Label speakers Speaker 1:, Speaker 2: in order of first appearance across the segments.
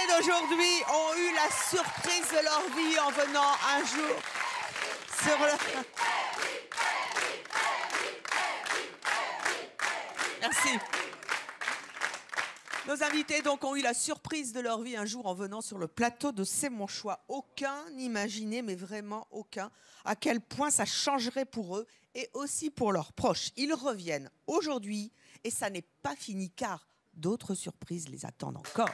Speaker 1: d'aujourd'hui ont eu la surprise de leur vie en venant un jour sur le... Merci. Nos invités donc ont eu la surprise de leur vie un jour en venant sur le plateau de C'est mon choix. Aucun n'imaginait, mais vraiment aucun, à quel point ça changerait pour eux et aussi pour leurs proches. Ils reviennent aujourd'hui et ça n'est pas fini car d'autres surprises les attendent encore.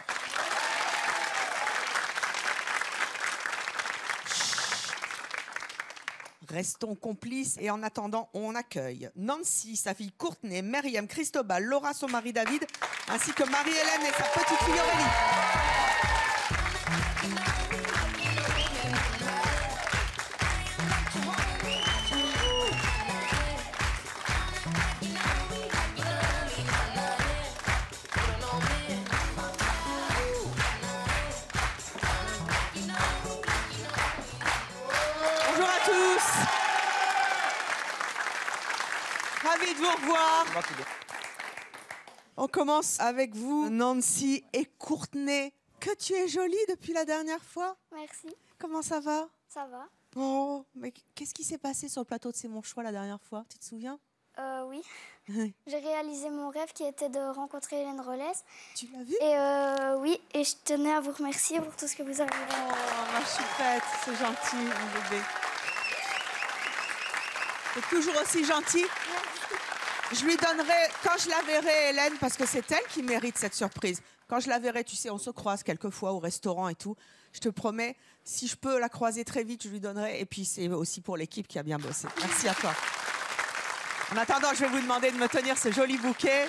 Speaker 1: Restons complices et en attendant, on accueille Nancy, sa fille Courtney, Myriam, Cristobal, Laura, son mari David, ainsi que Marie-Hélène et sa petite fille Aurélie. Ravi de vous revoir. On commence avec vous, Nancy et Courtney. Que tu es jolie depuis la dernière fois.
Speaker 2: Merci.
Speaker 1: Comment ça va?
Speaker 2: Ça va.
Speaker 1: Oh, mais qu'est-ce qui s'est passé sur le plateau de C'est mon choix la dernière fois? Tu te souviens?
Speaker 2: Oui. J'ai réalisé mon rêve qui était de rencontrer Hélène Rollès.
Speaker 1: Tu l'as vu?
Speaker 2: Et oui, et je tenais à vous remercier pour tout ce que vous avez fait.
Speaker 1: Oh, ma choupette, c'est gentil, mon bébé. T'es toujours aussi gentil. Je lui donnerai, quand je la verrai, Hélène, parce que c'est elle qui mérite cette surprise. Quand je la verrai, tu sais, on se croise quelquefois au restaurant et tout. Je te promets, si je peux la croiser très vite, je lui donnerai. Et puis, c'est aussi pour l'équipe qui a bien bossé. Merci à toi. En attendant, je vais vous demander de me tenir ce joli bouquet.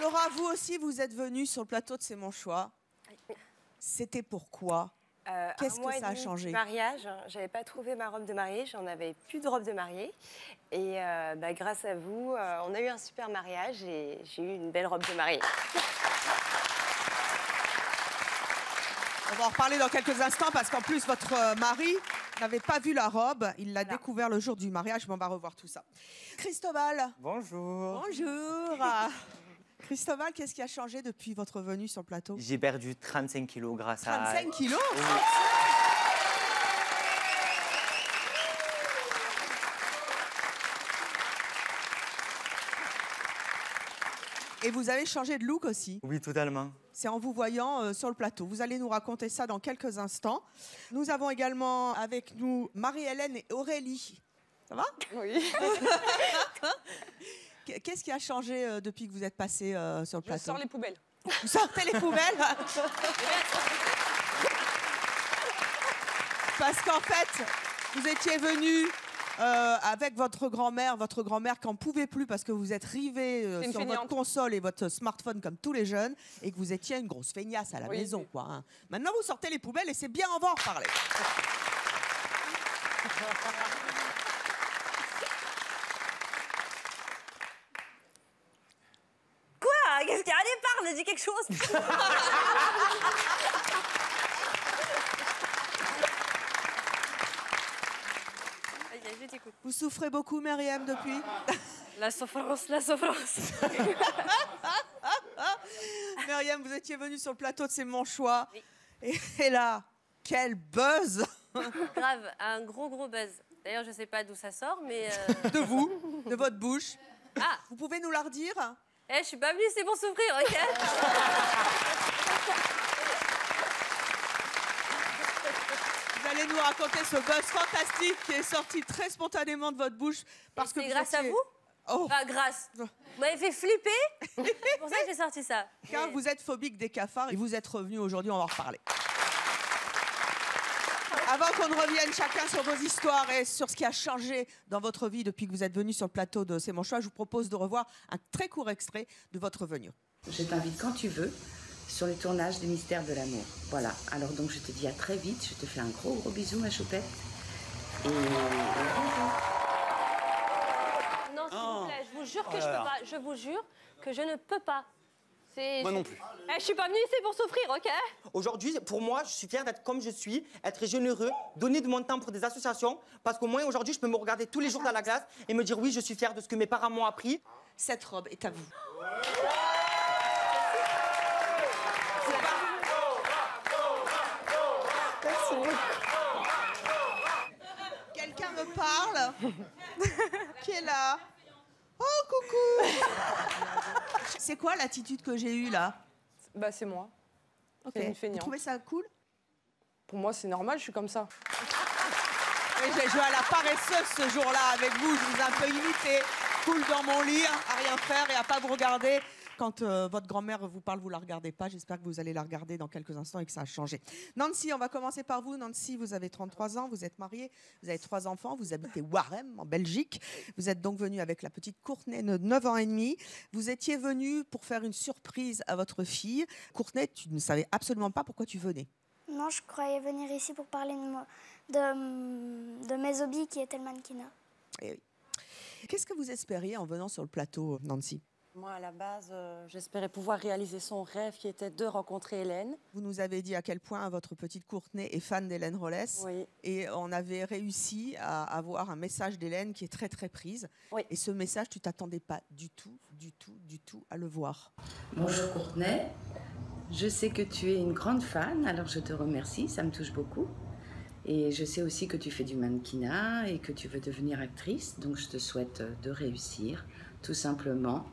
Speaker 1: Laura, vous aussi, vous êtes venue sur le plateau de C'est mon choix. C'était pourquoi? Qu'est-ce que ça a changé?
Speaker 3: Mariage, j'avais pas trouvé ma robe de mariée, j'en avais plus de robe de mariée. Et grâce à vous, on a eu un super mariage et j'ai eu une belle robe de mariée.
Speaker 1: On va en reparler dans quelques instants parce qu'en plus, votre mari n'avait pas vu la robe. Il l'a découvert le jour du mariage, mais on va revoir tout ça. Cristobal.
Speaker 4: Bonjour.
Speaker 1: Bonjour. Cristobal, qu'est-ce qui a changé depuis votre venue sur le plateau?
Speaker 4: J'ai perdu 35 kilos grâce à...
Speaker 1: 35 kilos? Oui. Et vous avez changé de look aussi?
Speaker 4: Oui, totalement.
Speaker 1: C'est en vous voyant sur le plateau. Vous allez nous raconter ça dans quelques instants. Nous avons également avec nous Marie-Hélène et Aurélie. Ça va? Oui. Qu'est-ce qui a changé depuis que vous êtes passé sur le plateau?
Speaker 5: Je sors les poubelles.
Speaker 1: Vous sortez les poubelles? Parce qu'en fait, vous étiez venu avec votre grand-mère qui n'en pouvait plus parce que vous êtes rivé sur votre console et votre smartphone comme tous les jeunes et que vous étiez une grosse feignasse à la maison. Quoi, hein. Maintenant, vous sortez les poubelles et c'est bien, on va en reparler.
Speaker 3: Qu'est-ce qu'il y a? Allez, parle, dis quelque chose.
Speaker 1: Vous souffrez beaucoup, Myriam, depuis?
Speaker 3: La souffrance, la souffrance.
Speaker 1: Myriam, vous étiez venue sur le plateau de C'est mon choix. Oui. Et là, quel buzz.
Speaker 6: Grave, un gros buzz. D'ailleurs, je sais pas d'où ça sort, mais...
Speaker 1: De vous, de votre bouche.
Speaker 6: Ah.
Speaker 1: Vous pouvez nous la redire?
Speaker 6: Je suis pas venue, c'est pour souffrir, ok?
Speaker 1: Vous allez nous raconter ce buzz fantastique qui est sorti très spontanément de votre bouche. Parce que
Speaker 6: c'est grâce à vous?
Speaker 1: Oh.
Speaker 6: Enfin, grâce. Vous m'avez fait flipper. C'est pour ça que j'ai sorti ça.
Speaker 1: Car vous êtes phobique des cafards et vous êtes revenu aujourd'hui, on va en reparler. Avant qu'on ne revienne chacun sur vos histoires et sur ce qui a changé dans votre vie depuis que vous êtes venu sur le plateau de C'est mon choix, je vous propose de revoir un très court extrait de votre venue.
Speaker 7: Je t'invite quand tu veux sur les tournages des Mystères de l'amour. Voilà, alors donc je te dis à très vite, je te fais un gros bisou ma choupette. Et
Speaker 6: Non, s'il vous plaît, je vous jure que je peux pas. Je vous jure que je ne peux pas.
Speaker 8: Moi non plus.
Speaker 6: Je suis pas venue ici pour souffrir, ok?
Speaker 8: Aujourd'hui, pour moi, je suis fière d'être comme je suis, être généreux, donner de mon temps pour des associations, parce qu'au moins aujourd'hui, je peux me regarder tous les jours dans la glace et me dire oui, je suis fière de ce que mes parents m'ont appris.
Speaker 1: Cette robe est à vous. Quelqu'un me parle? Qui est là? Oh, coucou! C'est quoi l'attitude que j'ai eue là?
Speaker 5: Bah, c'est moi.
Speaker 1: Ok.
Speaker 5: C'est une
Speaker 1: Vous
Speaker 5: feignante.
Speaker 1: trouvez ça cool?
Speaker 5: Pour moi, c'est normal, je suis comme ça.
Speaker 1: Oui, j'ai joué à la paresseuse ce jour-là avec vous. Je vous ai un peu imité. Cool dans mon lit, à rien faire et à pas vous regarder. Quand votre grand-mère vous parle, vous la regardez pas. J'espère que vous allez la regarder dans quelques instants et que ça a changé. Nancy, on va commencer par vous. Nancy, vous avez 33 ans, vous êtes mariée, vous avez 3 enfants, vous habitez Warem, en Belgique. Vous êtes donc venue avec la petite Courtney de 9 ans et demi. Vous étiez venue pour faire une surprise à votre fille. Courtney, tu ne savais absolument pas pourquoi tu venais.
Speaker 2: Non, je croyais venir ici pour parler de mes hobbies qui étaient le mannequinat.
Speaker 1: Eh oui. Qu'est-ce que vous espériez en venant sur le plateau, Nancy?
Speaker 9: Moi, à la base, j'espérais pouvoir réaliser son rêve qui était de rencontrer Hélène.
Speaker 1: Vous nous avez dit à quel point votre petite Courtney est fan d'Hélène Rollès.
Speaker 9: Oui.
Speaker 1: Et on avait réussi à avoir un message d'Hélène qui est très, très prise.
Speaker 9: Oui.
Speaker 1: Et ce message, tu t'attendais pas du tout à le voir.
Speaker 7: Bonjour Courtney, je sais que tu es une grande fan, alors je te remercie, ça me touche beaucoup. Et je sais aussi que tu fais du mannequinat et que tu veux devenir actrice, donc je te souhaite de réussir, tout simplement,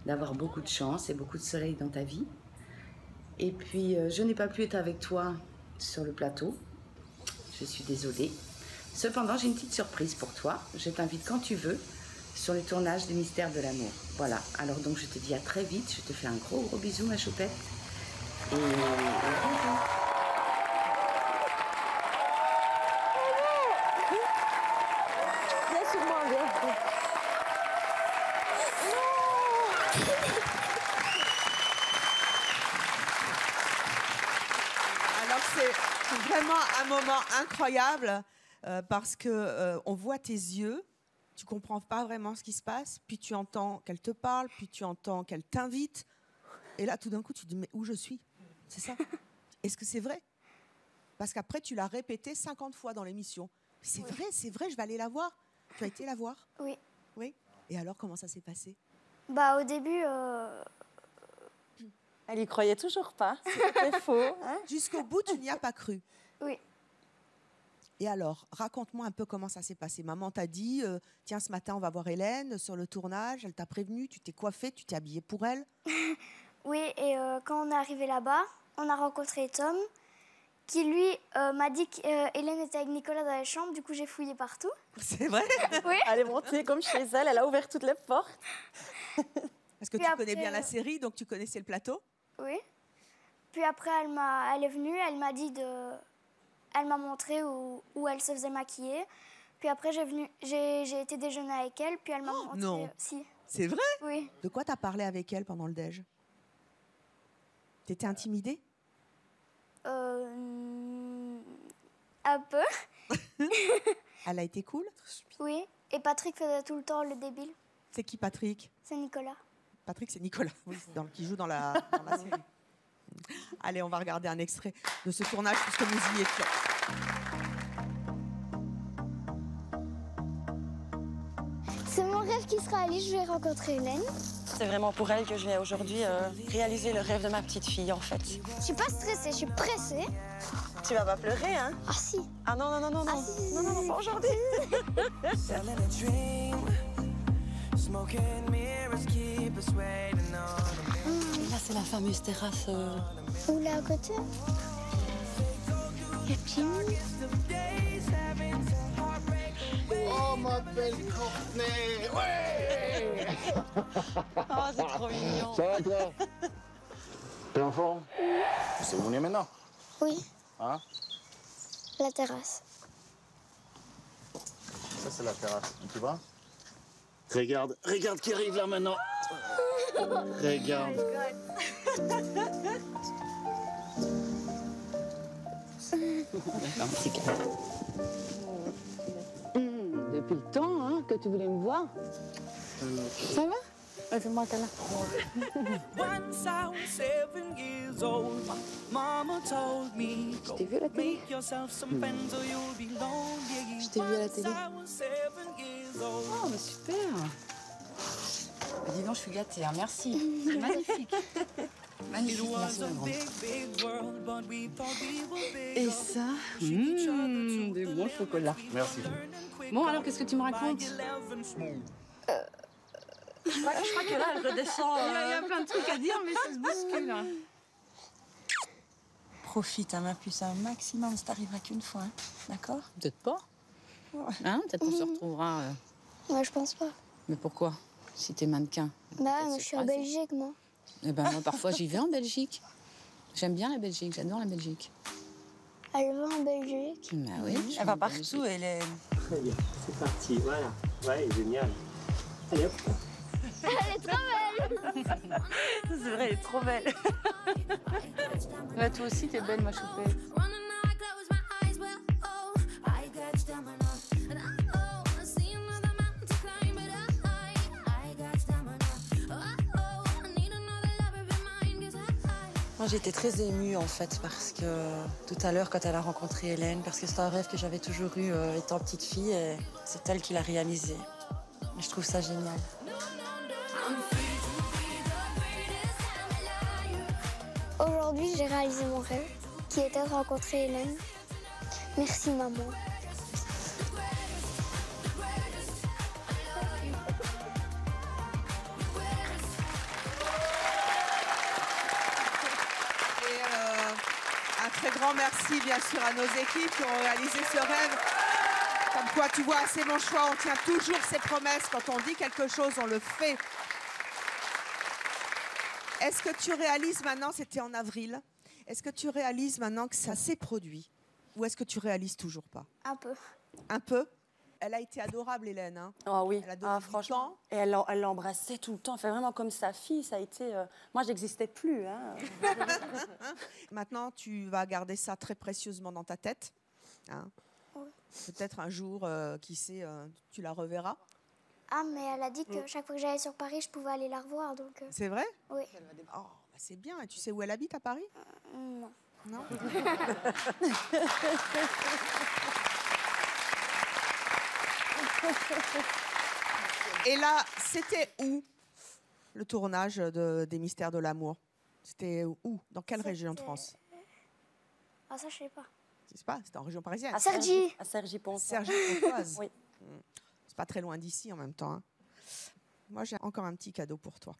Speaker 7: d'avoir beaucoup de chance et beaucoup de soleil dans ta vie. Et puis, je n'ai pas pu être avec toi sur le plateau, je suis désolée. Cependant, j'ai une petite surprise pour toi, je t'invite quand tu veux sur le tournage du Mystère de l'amour. Voilà, alors donc je te dis à très vite, je te fais un gros bisou ma choupette. Et bonjour.
Speaker 9: Viens sur moi, viens.
Speaker 1: Alors c'est vraiment un moment incroyable parce que on voit tes yeux, tu comprends pas vraiment ce qui se passe, puis tu entends qu'elle te parle, puis tu entends qu'elle t'invite, et là tout d'un coup tu te dis mais où je suis? C'est ça? Est-ce que c'est vrai? Parce qu'après tu l'as répété 50 fois dans l'émission. C'est vrai, je vais aller la voir. Tu as été la voir?
Speaker 2: Oui.
Speaker 1: Oui. Et alors comment ça s'est passé?
Speaker 2: Bah, au début,
Speaker 9: Elle y croyait toujours pas, c'était faux. Hein?
Speaker 1: Jusqu'au bout tu n'y as pas cru.
Speaker 2: oui.
Speaker 1: Et alors, raconte-moi un peu comment ça s'est passé. Maman t'a dit, tiens, ce matin, on va voir Hélène sur le tournage. Elle t'a prévenu, tu t'es coiffée, tu t'es habillée pour elle.
Speaker 2: Oui, et quand on est arrivé là-bas, on a rencontré Tom, qui lui m'a dit qu'Hélène était avec Nicolas dans la chambre. Du coup, j'ai fouillé partout.
Speaker 1: C'est vrai?
Speaker 2: Oui.
Speaker 9: Elle est montée comme chez elle, elle a ouvert toutes les portes.
Speaker 1: Parce que
Speaker 2: Puis
Speaker 1: tu
Speaker 2: après,
Speaker 1: connais bien la série, donc tu connaissais le plateau.
Speaker 2: Oui. Puis après, elle est venue, elle m'a montré où elle se faisait maquiller. Puis après, j'ai été déjeuner avec elle, puis elle m'a montré...
Speaker 1: non.
Speaker 2: Si,
Speaker 1: C'est vrai?
Speaker 2: oui.
Speaker 1: De quoi t'as parlé avec elle pendant le déj? T'étais intimidée?
Speaker 2: Un peu,
Speaker 1: Elle a été cool?
Speaker 2: oui. Et Patrick faisait tout le temps le débile.
Speaker 1: C'est qui Patrick?
Speaker 2: C'est Nicolas.
Speaker 1: Patrick, c'est Nicolas, oui, qui joue dans la série. Allez, on va regarder un extrait de ce tournage puisque nous y étions.
Speaker 2: C'est mon rêve qui se réalise, je vais rencontrer Hélène.
Speaker 9: C'est vraiment pour elle que je viens aujourd'hui réaliser le rêve de ma petite fille, en fait.
Speaker 2: Je suis pas stressée, je suis pressée.
Speaker 9: Tu vas pas pleurer, hein?
Speaker 2: Ah si.
Speaker 9: Ah non, non, non, non, non.
Speaker 2: Ah, si.
Speaker 9: Non, non, non, pas aujourd'hui. Et là, c'est la fameuse terrasse.
Speaker 2: Où là à côté? Il y a Jimmy.
Speaker 10: Oh ma belle Courtney, ouais.
Speaker 9: Oh, c'est trop mignon.
Speaker 10: Ça va toi? T'es en forme? C'est où on est maintenant?
Speaker 2: Oui,
Speaker 10: Hein?
Speaker 2: la terrasse.
Speaker 10: Ça c'est la terrasse, tu vois? Regarde qui arrive là maintenant. Regarde.
Speaker 11: Depuis le temps hein, que tu voulais me voir. Ça va? Fais-moi un câlin. Je t'ai vu à la télé. Je t'ai vu à la télé. Oh, mais super. Bah, dis donc, je suis gâtée, hein. Merci. C'est magnifique. Magnifique, merci ma grande. Et ça, des bons chocolats.
Speaker 10: Merci.
Speaker 11: Bon, alors, qu'est-ce que tu me racontes?
Speaker 9: Je crois que là, elle redescend.
Speaker 11: Il y a plein de trucs à dire, mais ça se bouscule. Hein.
Speaker 9: Profite, ma puce, un maximum, ça t'arrivera qu'une fois, hein. D'accord?
Speaker 11: Peut-être pas. Hein, peut-être qu'on se retrouvera.
Speaker 2: Moi, je pense pas.
Speaker 11: Mais pourquoi? Si t'es mannequin.
Speaker 2: Bah, moi, je suis en Belgique, moi.
Speaker 11: Eh ben, moi, parfois, j'y vais en Belgique. J'aime bien la Belgique, j'adore la Belgique.
Speaker 2: Elle va en Belgique?
Speaker 11: Bah oui.
Speaker 9: Elle va partout, Hélène.
Speaker 12: Très bien, c'est parti, voilà. Ouais, génial. Allez hop.
Speaker 2: Elle est trop belle.
Speaker 9: C'est vrai, elle est trop belle.
Speaker 11: Ouais, toi aussi, t'es belle, ma choupette.
Speaker 9: Moi, j'étais très émue, en fait, parce que tout à l'heure, quand elle a rencontré Hélène, parce que c'est un rêve que j'avais toujours eu étant petite fille, et c'est elle qui l'a réalisé. Et je trouve ça génial.
Speaker 2: Aujourd'hui, j'ai réalisé mon rêve, qui était de rencontrer Hélène. Merci, maman.
Speaker 1: Un très grand merci, bien sûr, à nos équipes qui ont réalisé ce rêve. Comme quoi, tu vois, c'est mon choix. On tient toujours ses promesses. Quand on dit quelque chose, on le fait. Est-ce que tu réalises maintenant, c'était en avril, est-ce que tu réalises maintenant que ça s'est produit? Ou est-ce que tu réalises toujours pas?
Speaker 2: Un peu.
Speaker 1: Un peu? Elle a été adorable, Hélène. Hein.
Speaker 9: Oh oui,
Speaker 1: elle a donné
Speaker 9: franchement. Et elle l'embrassait tout le temps. Enfin, vraiment comme sa fille, ça a été... Moi, je n'existais plus. Hein.
Speaker 1: Maintenant, tu vas garder ça très précieusement dans ta tête. Hein.
Speaker 2: Oui.
Speaker 1: Peut-être un jour, qui sait, tu la reverras.
Speaker 2: Ah, mais elle a dit que chaque fois que j'allais sur Paris, je pouvais aller la revoir, donc...
Speaker 1: C'est vrai?
Speaker 2: Oui.
Speaker 1: Oh, bah c'est bien. Et tu sais où elle habite à Paris?
Speaker 2: Non.
Speaker 1: Non. Et là, c'était où le tournage des Mystères de l'amour? C'était où? Dans quelle région de France?
Speaker 2: Ah, ça, je sais pas.
Speaker 1: Je sais pas, c'était en région parisienne.
Speaker 2: À Cergy.
Speaker 9: À Cergy-Pontoise.
Speaker 1: Cergy-Pontoise.
Speaker 9: Oui.
Speaker 1: C'est pas très loin d'ici en même temps. Hein. Moi, j'ai encore un petit cadeau pour toi.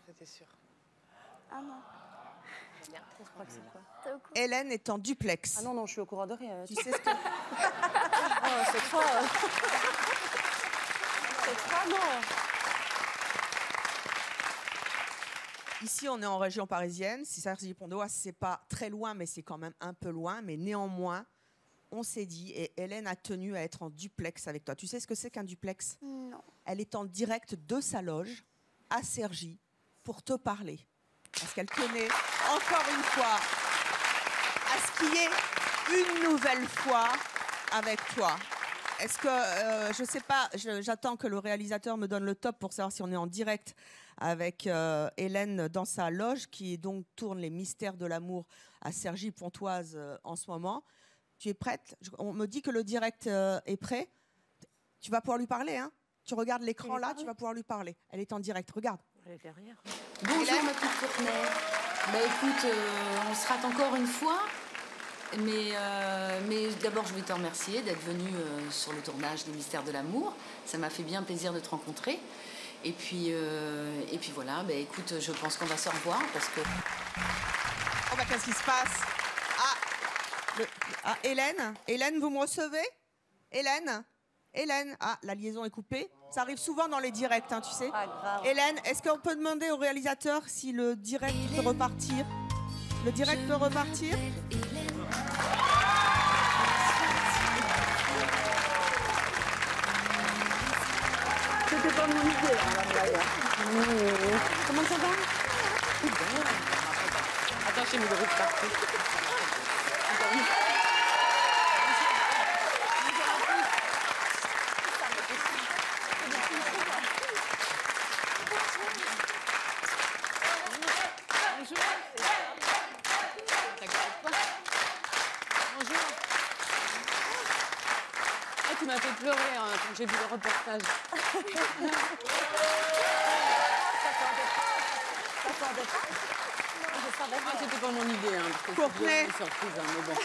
Speaker 5: C'était sûr.
Speaker 2: Ah non.
Speaker 9: Je crois que c'est quoi?
Speaker 1: Hélène est en duplex.
Speaker 9: Ah non, non, je suis au courant de rien.
Speaker 1: Tu sais ce que...
Speaker 9: Oh, c'est quoi? C'est quoi, non?
Speaker 1: Ici, on est en région parisienne. Si Cergy-Pontoise, c'est pas très loin, mais c'est quand même un peu loin. Mais néanmoins, on s'est dit, et Hélène a tenu à être en duplex avec toi. Tu sais ce que c'est qu'un duplex?
Speaker 2: Non.
Speaker 1: Elle est en direct de sa loge à Cergy pour te parler. Parce qu'elle tenait encore une fois à ce qu'il y ait une nouvelle fois avec toi. Est-ce que, je sais pas, j'attends que le réalisateur me donne le top pour savoir si on est en direct avec Hélène dans sa loge, qui donc tourne les Mystères de l'amour à Cergy-Pontoise en ce moment. Tu es prête? On me dit que le direct est prêt. Tu vas pouvoir lui parler, hein? Tu regardes l'écran là, tu vas pouvoir lui parler. Elle est en direct, regarde.
Speaker 9: Elle est derrière.
Speaker 7: Bonjour ma petite Courtenay. Bah écoute, on se rate encore une fois. Mais d'abord, je voulais te remercier d'être venue sur le tournage des Mystères de l'amour. Ça m'a fait bien plaisir de te rencontrer. Et puis voilà, bah écoute, je pense qu'on va se revoir parce que...
Speaker 1: Oh bah qu'est-ce qui se passe? Hélène, vous me recevez? Hélène, la liaison est coupée. Ça arrive souvent dans les directs, hein, tu sais.
Speaker 9: Pas grave.
Speaker 1: Hélène, est-ce qu'on peut demander au réalisateur si le direct peut repartir? Le direct peut repartir?
Speaker 11: C'était pas mon idée,
Speaker 2: Comment ça va?
Speaker 11: Attends, j'ai mis le rouge partout.
Speaker 5: Tu m'as fait pleurer hein, quand j'ai vu le reportage.
Speaker 9: Ça
Speaker 5: m'attendais pas.
Speaker 11: Ah, c'était pas mon idée, hein, parce que
Speaker 1: Courtenay.
Speaker 11: c'est une surprise, hein, mais bon.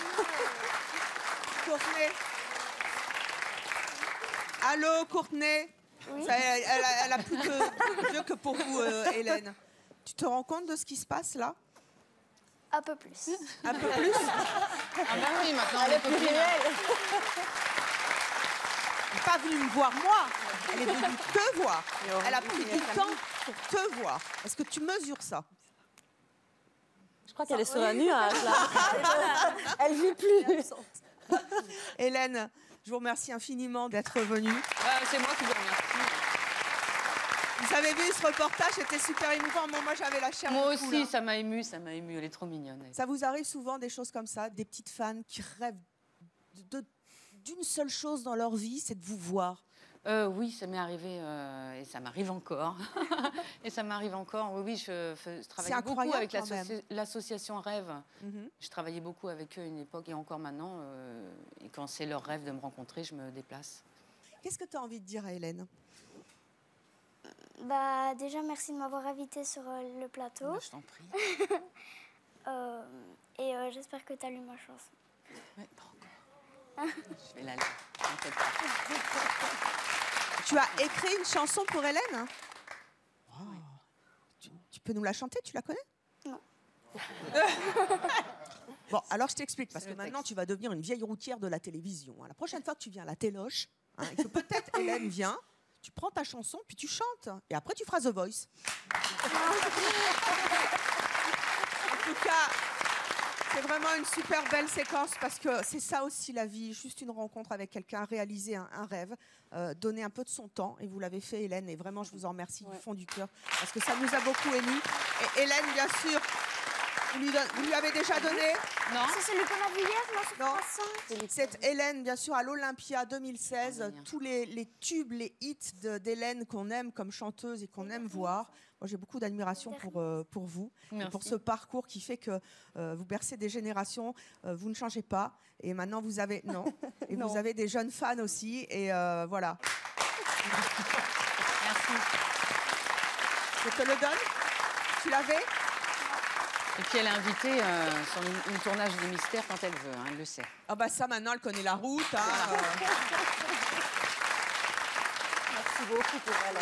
Speaker 1: Courtenay. Allô, Courtenay.
Speaker 2: Oui.
Speaker 1: Elle a plus de vieux que pour vous, Hélène. Tu te rends compte de ce qui se passe là?
Speaker 2: Un peu plus.
Speaker 1: Un peu plus?
Speaker 11: Ah bah oui, maintenant,
Speaker 5: Elle est plus réelle.
Speaker 1: Elle n'est pas venue me voir moi. Elle est venue te voir. Elle a pris du temps pour te voir. Est-ce que tu mesures ça?
Speaker 6: Je crois qu'elle est sur un nuage, là.
Speaker 5: Elle vit plus.
Speaker 1: Hélène, je vous remercie infiniment d'être venue.
Speaker 11: C'est moi qui vous remercie.
Speaker 1: Vous avez vu ce reportage, c'était super émouvant. Moi, j'avais la chair
Speaker 11: Moi
Speaker 1: de poule,
Speaker 11: aussi,
Speaker 1: hein.
Speaker 11: ça m'a émue, elle est trop mignonne. Elle.
Speaker 1: Ça vous arrive souvent des choses comme ça, des petites fans qui rêvent d'une seule chose dans leur vie, c'est de vous voir?
Speaker 11: Oui, ça m'est arrivé et ça m'arrive encore. Et ça m'arrive encore. Oui, je travaillais beaucoup avec l'association Rêve. Je travaillais beaucoup avec eux à une époque et encore maintenant. Et quand c'est leur rêve de me rencontrer, je me déplace.
Speaker 1: Qu'est-ce que tu as envie de dire à Hélène?
Speaker 2: Bah, déjà, merci de m'avoir invitée sur le plateau.
Speaker 11: Bah, je t'en prie.
Speaker 2: J'espère que tu as lu ma chanson.
Speaker 11: Ouais, pas encore. Je vais la lire. T'inquiète pas.
Speaker 1: Tu as écrit une chanson pour Hélène? Oh. Tu peux nous la chanter? Tu la connais?
Speaker 2: Non.
Speaker 1: Bon, alors je t'explique, parce que maintenant tu vas devenir une vieille routière de la télévision. La prochaine fois que tu viens à la téloche, et que peut-être Hélène vient, tu prends ta chanson, puis tu chantes. Et après, tu feras The Voice. En tout cas, c'est vraiment une super belle séquence parce que c'est ça aussi la vie, juste une rencontre avec quelqu'un, réaliser un rêve, donner un peu de son temps. Et vous l'avez fait, Hélène, et vraiment, je vous en remercie du fond du cœur parce que ça nous a beaucoup émus. Et Hélène, bien sûr, vous lui avez déjà donné?
Speaker 2: Non. C'est celui qu'on a vu hier, non?
Speaker 1: C'est Hélène, bien sûr, à l'Olympia 2016. Tous les tubes, les hits d'Hélène qu'on aime comme chanteuse et qu'on aime voir. Moi, j'ai beaucoup d'admiration pour vous, et pour ce parcours qui fait que vous bercez des générations. Vous ne changez pas. Et maintenant, vous avez... Non. Et vous avez des jeunes fans aussi. Et voilà.
Speaker 11: Merci.
Speaker 1: Je te le donne? Tu l'avais?
Speaker 11: Et puis elle est invitée sur une tournage de Mystère quand elle veut, hein, elle le sait.
Speaker 1: Ah bah ça, maintenant, elle connaît la route. Hein,
Speaker 5: Merci beaucoup pour elle.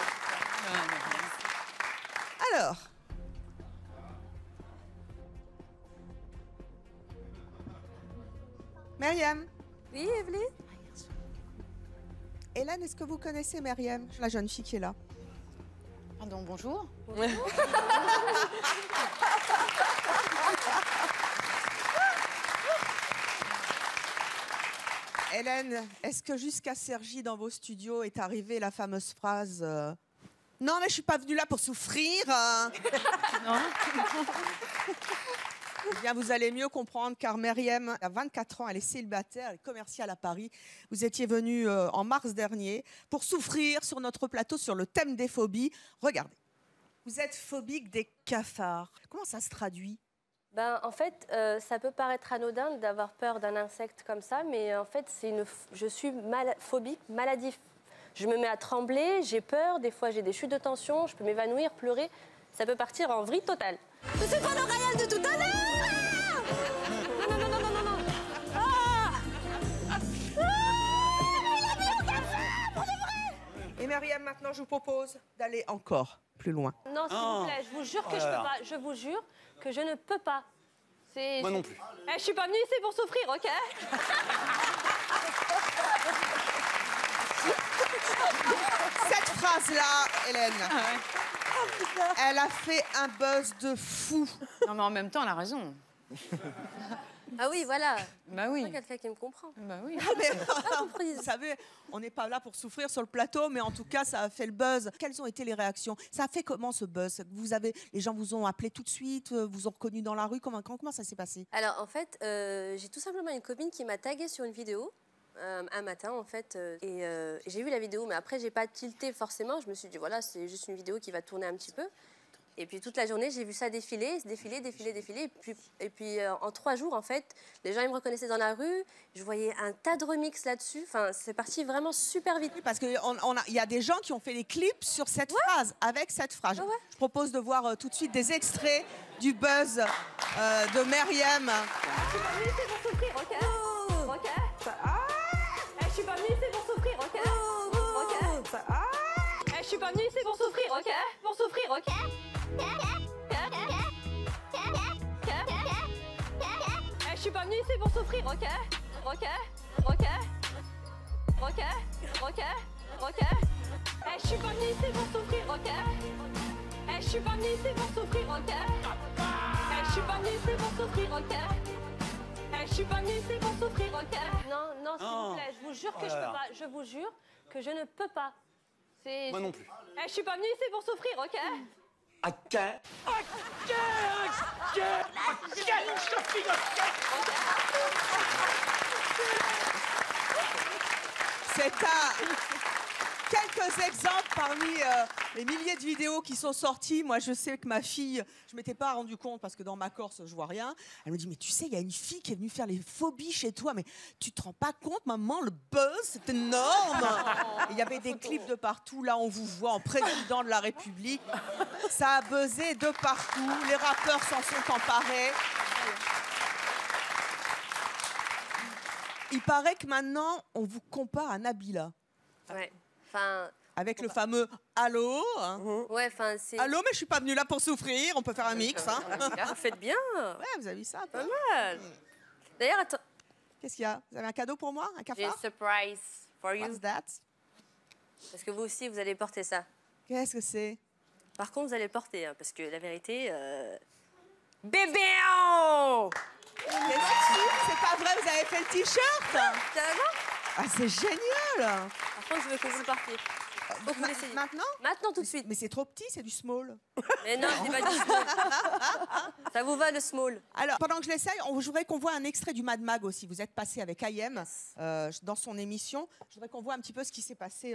Speaker 1: Alors, Myriam.
Speaker 6: Oui, Evelyne?
Speaker 1: Hélène, est-ce que vous connaissez Myriam, la jeune fille qui est là?
Speaker 11: Pardon, bonjour.
Speaker 1: Hélène, est-ce que jusqu'à Cergy, dans vos studios, est arrivée la fameuse phrase non, mais je suis pas venue là pour souffrir.
Speaker 11: Non.
Speaker 1: Eh bien, vous allez mieux comprendre car Myriam a 24 ans, elle est célibataire, elle est commerciale à Paris. Vous étiez venue en mars dernier pour souffrir sur notre plateau sur le thème des phobies. Regardez, vous êtes phobique des cafards. Comment ça se traduit?
Speaker 6: Ben, en fait, ça peut paraître anodin d'avoir peur d'un insecte comme ça, mais en fait, je suis phobique, maladie. Je me mets à trembler, j'ai peur, des fois j'ai des chutes de tension, je peux m'évanouir, pleurer. Ça peut partir en vrille totale.
Speaker 13: Mais c'est pas le Ryan de tout à l'heure!
Speaker 6: Non, non, non, non, non, non.
Speaker 1: Et Myriam, maintenant, je vous propose d'aller encore plus loin.
Speaker 6: Non, s'il vous plaît, je vous jure que je peux pas. Je vous jure que je ne peux pas.
Speaker 10: Moi non plus.
Speaker 6: Je suis pas venue ici pour souffrir, ok?
Speaker 1: Cette phrase-là, Hélène, elle a fait un buzz de fou.
Speaker 11: Non, mais en même temps, elle a raison.
Speaker 6: Ah oui, voilà.
Speaker 11: Bah oui.
Speaker 6: C'est quelqu'un qui me comprend.
Speaker 11: Bah oui.
Speaker 1: Vous savez, on n'est pas là pour souffrir sur le plateau, mais en tout cas, ça a fait le buzz. Quelles ont été les réactions? Ça a fait comment ce buzz? Les gens vous ont appelé tout de suite, vous ont reconnu dans la rue. Comment ça s'est passé?
Speaker 6: Alors, en fait, j'ai tout simplement une copine qui m'a taguée sur une vidéo. Un matin en fait et j'ai vu la vidéo mais après j'ai pas tilté forcément, je me suis dit voilà c'est juste une vidéo qui va tourner un petit peu Et puis toute la journée, j'ai vu ça défiler. Et puis en 3 jours, en fait, les gens ils me reconnaissaient dans la rue. Je voyais un tas de remixes là-dessus. Enfin, c'est parti vraiment super vite.
Speaker 1: Oui, parce qu'il y a des gens qui ont fait des clips sur cette phrase, avec cette phrase.
Speaker 6: Ouais.
Speaker 1: Je propose de voir tout de suite des extraits du buzz de Myriam.
Speaker 13: Je suis pas venue ici pour souffrir, ok? Ok? Je suis pas venue ici pour souffrir, ok? Ok? Je suis pas venue ici pour souffrir, ok? Pour souffrir, ok? Je suis pas venue ici pour souffrir, ok? Ok? Ok? Ok? Ok? Ok? Je suis pas venue ici pour souffrir, ok? Je suis pas venue ici pour souffrir, ok? Je suis pas venue ici pour souffrir, ok? Je suis pas venue ici pour souffrir, ok?
Speaker 6: Non, s'il vous plaît, je vous jure que je peux pas. Je vous jure que je ne peux pas.
Speaker 10: Moi non plus.
Speaker 13: Je suis pas venue ici pour souffrir, ok?
Speaker 1: C'est quelques exemples parmi les milliers de vidéos qui sont sorties. Moi, je sais que ma fille, je ne m'étais pas rendu compte parce que dans ma Corse, je vois rien. Elle me dit, mais tu sais, il y a une fille qui est venue faire les phobies chez toi, mais tu te rends pas compte, maman, le buzz, c'est énorme. Il y avait des clips de partout. Là, on vous voit en président de la République. Ça a buzzé de partout. Les rappeurs s'en sont emparés. Il paraît que maintenant, on vous compare à Nabila.
Speaker 6: Ouais. Enfin.
Speaker 1: Avec le fameux allô. Hein.
Speaker 6: Ouais, enfin c'est.
Speaker 1: Allô, mais je suis pas venue là pour souffrir. On peut faire un mix. Hein.
Speaker 6: Vous faites bien.
Speaker 1: Ouais, vous avez vu ça.
Speaker 6: Pas mal. D'ailleurs, attends.
Speaker 1: Qu'est-ce qu'il y a? Vous avez un cadeau pour moi? Un cafard?
Speaker 6: J'ai une surprise for you.
Speaker 1: What's that?
Speaker 6: Parce que vous aussi, vous allez porter ça.
Speaker 1: Qu'est-ce que c'est?
Speaker 6: Par contre, vous allez le porter, hein, parce que la vérité.
Speaker 1: Bébé! C'est pas vrai, vous avez fait le t-shirt?
Speaker 6: Carrément?
Speaker 1: Ah, c'est génial!
Speaker 6: Par contre, je veux que vous le portiez. Donc, vous l'essayez.
Speaker 1: Maintenant?
Speaker 6: Maintenant, tout de suite.
Speaker 1: Mais c'est trop petit, c'est du small.
Speaker 6: Mais non, je n'ai pas dit small. Ça vous va, le small?
Speaker 1: Alors, pendant que je l'essaye, je voudrais qu'on voit un extrait du Mad Mag aussi. Vous êtes passé avec Ayem dans son émission. Je voudrais qu'on voit un petit peu ce qui s'est passé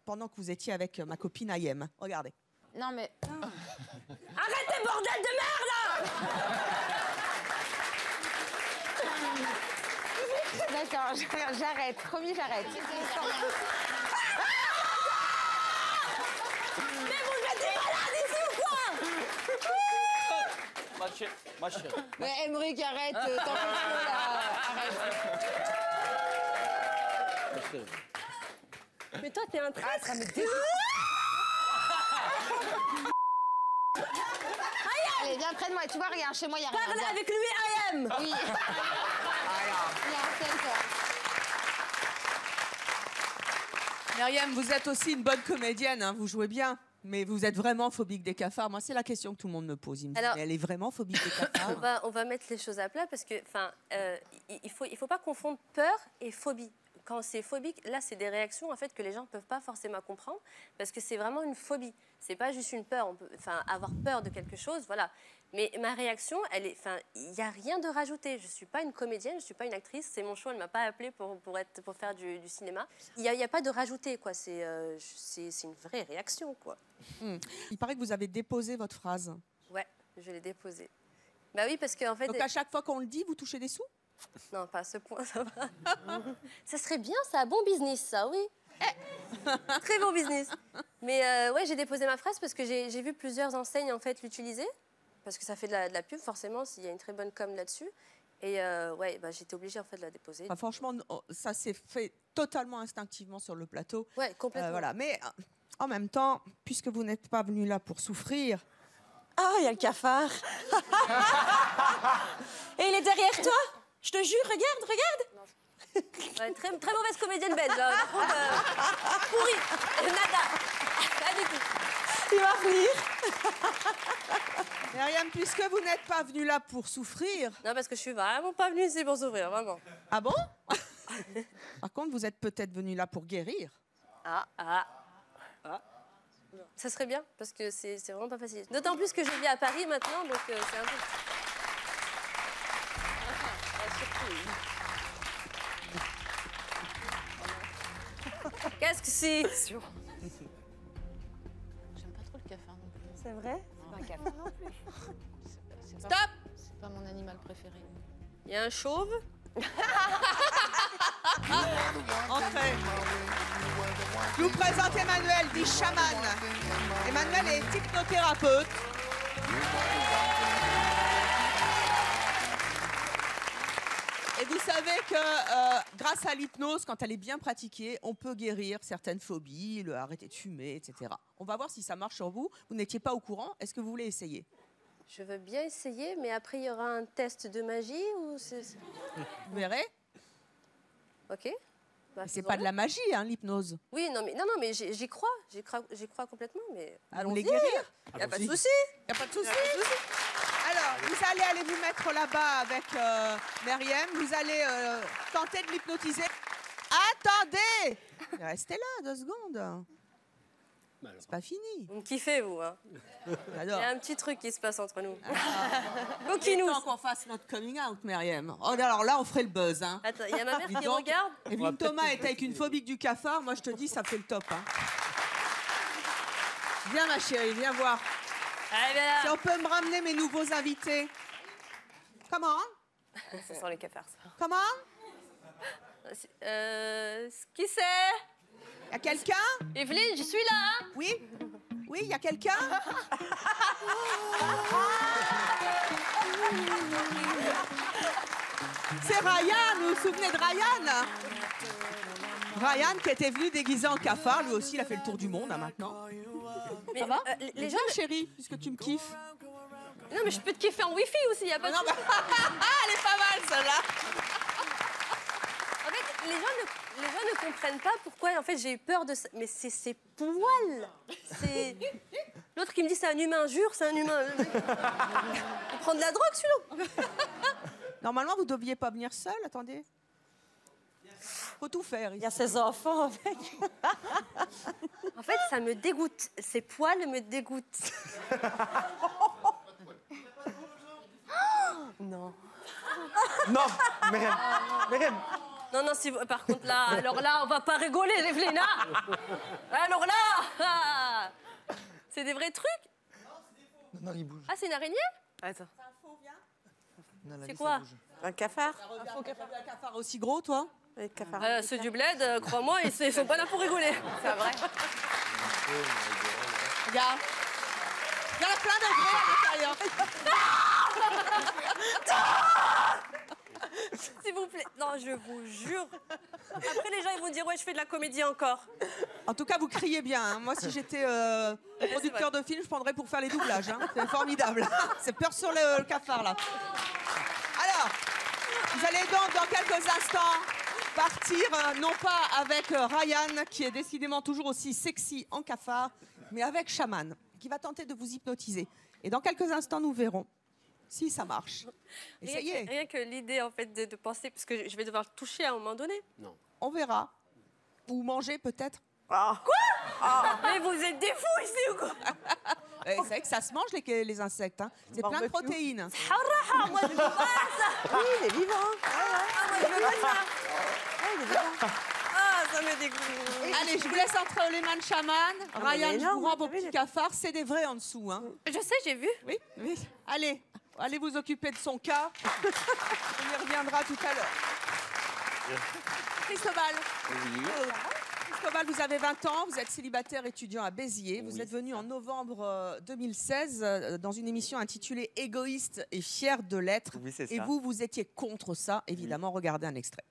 Speaker 1: pendant que vous étiez avec ma copine Ayem. Regardez.
Speaker 5: Non, mais...
Speaker 13: Arrêtez, bordel de merde, là!
Speaker 5: D'accord, j'arrête. Promis, j'arrête.
Speaker 13: Mais vous êtes des malades ici ou quoi?
Speaker 10: Ma chérie.
Speaker 5: Mais Emmerich, arrête. T'en fais trop, là. Arrête.
Speaker 10: Ma chérie.
Speaker 6: Mais toi, t'es un traître.
Speaker 5: Ça me Allez, viens près de moi. Tu vois, regarde, chez moi, il y a rien.
Speaker 6: Parle avec lui, I am.
Speaker 5: Oui. Il y a un tel, quoi.
Speaker 1: Myriam, vous êtes aussi une bonne comédienne, hein, vous jouez bien. Mais vous êtes vraiment phobique des cafards? Moi, c'est la question que tout le monde me pose. Il me dit, mais elle est vraiment phobique des cafards?
Speaker 6: On va mettre les choses à plat parce que, il faut pas confondre peur et phobie. Quand c'est phobique, là, c'est des réactions en fait que les gens ne peuvent pas forcément comprendre parce que c'est vraiment une phobie. C'est pas juste une peur. On peut, avoir peur de quelque chose, voilà. Mais ma réaction, il n'y a rien de rajouté. Je suis pas une comédienne, je suis pas une actrice. C'est mon choix. Elle m'a pas appelée pour faire du cinéma. Il y a pas de rajouté, quoi. C'est une vraie réaction, quoi.
Speaker 1: Il paraît que vous avez déposé votre phrase.
Speaker 6: Ouais, je l'ai déposée. Bah oui, parce qu'en fait.
Speaker 1: Donc à chaque fois qu'on le dit, vous touchez des sous?
Speaker 6: Non, pas à ce point, ça va. Ça serait bien, c'est un bon business, ça, oui. Très bon business. Mais ouais, j'ai déposé ma phrase parce que j'ai vu plusieurs enseignes en fait l'utiliser. Parce que ça fait de la pub, forcément, s'il y a une très bonne com là-dessus. Et ouais, j'étais obligée en fait de la déposer.
Speaker 1: Franchement, ça s'est fait totalement instinctivement sur le plateau.
Speaker 6: Ouais, complètement.
Speaker 1: Voilà. Mais en même temps, puisque vous n'êtes pas venu là pour souffrir.
Speaker 13: Ah, il y a le cafard. Et il est derrière toi? Je te jure, regarde.
Speaker 6: Ouais, très mauvaise comédienne belge. Hein. Par contre, pourrie. Nada. Pas du tout.
Speaker 13: Il va venir.
Speaker 1: Myriam, puisque vous n'êtes pas venue là pour souffrir.
Speaker 6: Non, parce que je suis vraiment pas venue ici pour souffrir, vraiment.
Speaker 1: Ah bon? Par contre, vous êtes peut-être venue là pour guérir.
Speaker 6: Ça serait bien, parce que c'est vraiment pas facile. D'autant plus que je vis à Paris maintenant, donc c'est un peu... Qu'est-ce que c'est?
Speaker 11: J'aime pas trop le cafard non plus.
Speaker 5: C'est vrai?
Speaker 11: Ouais.
Speaker 3: cafard.
Speaker 6: Stop!
Speaker 11: C'est pas mon animal préféré.
Speaker 6: Il y a un chauve.
Speaker 1: Entrez. Je vous présente Emmanuel, dit chaman. Emmanuel est hypnothérapeute. Et vous savez que grâce à l'hypnose, quand elle est bien pratiquée, on peut guérir certaines phobies, arrêter de fumer, etc. On va voir si ça marche sur vous. Vous n'étiez pas au courant. Est-ce que vous voulez essayer?
Speaker 6: Je veux bien essayer, mais après, il y aura un test de magie ou c'est...
Speaker 1: Vous verrez.
Speaker 6: Ok. Bah,
Speaker 1: C'est pas de la magie, hein, l'hypnose.
Speaker 6: Oui, non, mais j'y crois. J'y crois complètement, mais...
Speaker 1: Allons les guérir.
Speaker 6: Il n'y a pas de souci.
Speaker 1: Il n'y a pas de souci. Alors, vous allez vous mettre là-bas avec Myriam. Vous allez tenter de l'hypnotiser. Attendez! Restez là 2 secondes. C'est pas fini.
Speaker 6: Vous me kiffez, vous. Hein. Il y a un petit truc qui se passe entre nous.
Speaker 1: Il est temps qu'on fasse notre coming out, Myriam. Oh, alors là, on ferait le buzz. Hein.
Speaker 6: Attends, il y a ma mère qui regarde.
Speaker 1: Evelyne Thomas est avec une phobique du cafard. Moi, je te dis, ça fait le top. Hein. Viens, ma chérie, viens voir. Si on peut me ramener mes nouveaux invités. Comment?
Speaker 3: Ça sent les cafards, ça.
Speaker 1: Comment?
Speaker 6: Qui c'est?
Speaker 1: Y a quelqu'un?
Speaker 6: Evelyne, je suis là.
Speaker 1: Oui? Oui, y a quelqu'un? C'est Ryan, vous vous souvenez de Ryan? Ryan qui était venu déguisé en cafard, lui aussi il a fait le tour du monde hein, maintenant.
Speaker 6: Mais,
Speaker 1: ça va?
Speaker 6: les gens,
Speaker 1: chérie, puisque tu me kiffes.
Speaker 6: Non mais je peux te kiffer en wifi aussi, y a pas de...
Speaker 1: Non, bah... Elle est pas mal celle-là.
Speaker 6: En fait, les gens ne comprennent pas pourquoi en fait j'ai eu peur de ça. Mais c'est ses poils. C'est l'autre qui me dit c'est un humain, jure c'est un humain. Il prend de la drogue celui-là.
Speaker 1: Normalement vous deviez pas venir seul, attendez. Faut tout faire.
Speaker 9: Il y a ses enfants avec.
Speaker 6: En fait, ça me dégoûte. Ces poils me dégoûtent. Non.
Speaker 8: Non, Myriam.
Speaker 6: Non, si vous... Par contre, là, alors là, on va pas rigoler, Evelyne. Alors là, c'est des vrais trucs.
Speaker 8: Non, il bouge.
Speaker 6: Ah, c'est une araignée?
Speaker 3: Attends.
Speaker 6: C'est quoi?
Speaker 9: Un cafard?
Speaker 1: Un faux cafard, un cafard aussi gros, toi?
Speaker 6: Ceux du bled, crois-moi, ils sont pas là pour rigoler. C'est vrai.
Speaker 1: Regarde. Il y en a plein de vrais à l'intérieur.
Speaker 6: S'il vous plaît. Non, je vous jure. Après, les gens, ils vont dire, ouais, je fais de la comédie encore.
Speaker 1: En tout cas, vous criez bien. Hein. Moi, si j'étais producteur de film, je prendrais pour faire les doublages. Hein. C'est formidable. C'est peur sur le cafard, là. Alors, vous allez donc, dans quelques instants, partir, non pas avec Ryan, qui est décidément toujours aussi sexy en cafard, mais avec Chaman, qui va tenter de vous hypnotiser. Et dans quelques instants, nous verrons si ça marche. Essayez.
Speaker 6: Rien que l'idée, en fait, de penser, parce que je vais devoir le toucher à un moment donné.
Speaker 10: Non.
Speaker 1: On verra. Ou manger, peut-être.
Speaker 6: Quoi? Mais vous êtes des fous ici ou quoi?
Speaker 1: C'est vrai que ça se mange, les insectes. Hein. C'est plein de protéines.
Speaker 6: Moi, je veux pas ça.
Speaker 9: Oui, il est vivant.
Speaker 6: Moi, je veux pas ça.
Speaker 9: Il est vivant.
Speaker 6: Ah, ça me dégoûte.
Speaker 1: Allez, je vous laisse entre les mains de Chaman. Ryan, je vous rends vos petits cafards. C'est des vrais en dessous. Hein.
Speaker 6: Je sais, j'ai vu.
Speaker 1: Oui, oui. Allez vous occuper de son cas. On y reviendra tout à l'heure. Cristobal.
Speaker 4: Oui.
Speaker 1: Cristobal, vous avez 20 ans, vous êtes célibataire étudiant à Béziers. Vous êtes venu en novembre 2016 dans une émission intitulée Égoïste et fier de l'être.
Speaker 4: Oui, c'est ça.
Speaker 1: Et vous étiez contre ça, évidemment. Regardez un extrait.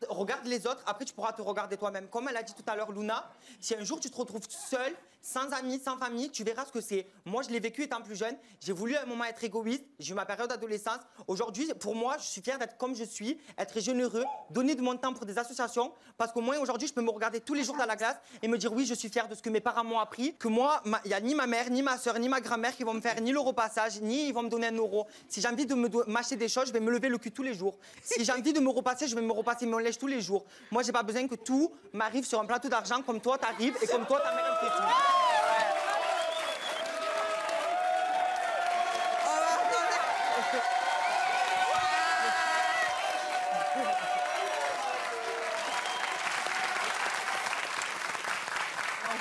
Speaker 8: Regarde les autres, après tu pourras te regarder toi-même. Comme elle a dit tout à l'heure, Luna, si un jour tu te retrouves seule, sans amis, sans famille, tu verras ce que c'est. Moi, je l'ai vécu étant plus jeune. J'ai voulu à un moment être égoïste. J'ai eu ma période d'adolescence. Aujourd'hui, pour moi, je suis fière d'être comme je suis, être généreux, donner de mon temps pour des associations. Parce qu'au moins, aujourd'hui, je peux me regarder tous les jours dans la glace et me dire oui, je suis fière de ce que mes parents m'ont appris. Que moi, il n'y a ni ma mère, ni ma soeur, ni ma grand-mère qui vont me faire ni le repassage, ni ils vont me donner 1 euro. Si j'ai envie de m'acheter des choses, je vais me lever le cul tous les jours. Si j'ai envie de me repasser, je vais me repasser mon lèche tous les jours. Moi, j'ai pas besoin que tout m'arrive sur un plateau d'argent comme toi t'arrives et comme toi ta mère elle fait tout.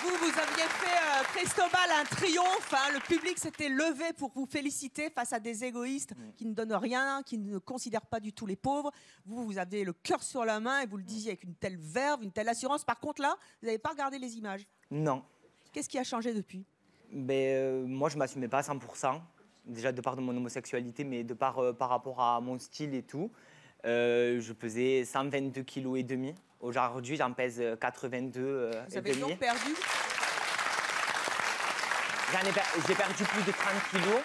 Speaker 1: Vous aviez fait, Cristobal, un triomphe. Hein. Le public s'était levé pour vous féliciter face à des égoïstes qui ne donnent rien, qui ne considèrent pas du tout les pauvres. Vous, vous avez le cœur sur la main et vous le disiez avec une telle verve, une telle assurance. Par contre, là, vous n'avez pas regardé les images.
Speaker 8: Non.
Speaker 1: Qu'est-ce qui a changé depuis?
Speaker 8: Moi, je ne m'assumais pas à 100%. Déjà de par de mon homosexualité, mais de par rapport à mon style et tout. Je pesais 122,5 kg. Aujourd'hui, j'en pèse 82.
Speaker 1: Vous avez donc perdu?
Speaker 8: J'ai perdu plus de 30 kilos.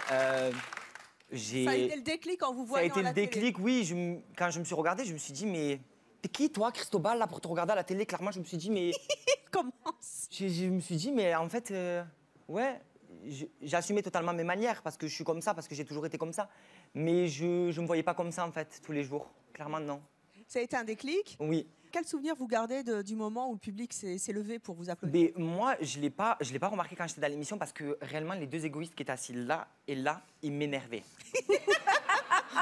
Speaker 1: Ça a été le déclic quand vous voyez.
Speaker 8: Ça a été le déclic, oui. Quand je me suis regardée, je me suis dit, mais t'es qui toi, Cristobal, là, pour te regarder à la télé? Clairement, je me suis dit, mais.
Speaker 1: Comment?
Speaker 8: Je me suis dit, mais en fait, ouais, j'assumais totalement mes manières parce que je suis comme ça, parce que j'ai toujours été comme ça. Mais je ne me voyais pas comme ça, en fait, tous les jours. Clairement, non.
Speaker 1: Ça a été un déclic?
Speaker 8: Oui.
Speaker 1: Quel souvenir vous gardez du moment où le public s'est levé pour vous applaudir?
Speaker 8: Mais moi, je l'ai pas remarqué quand j'étais dans l'émission parce que réellement, les deux égoïstes qui étaient assis là et là, ils m'énervaient.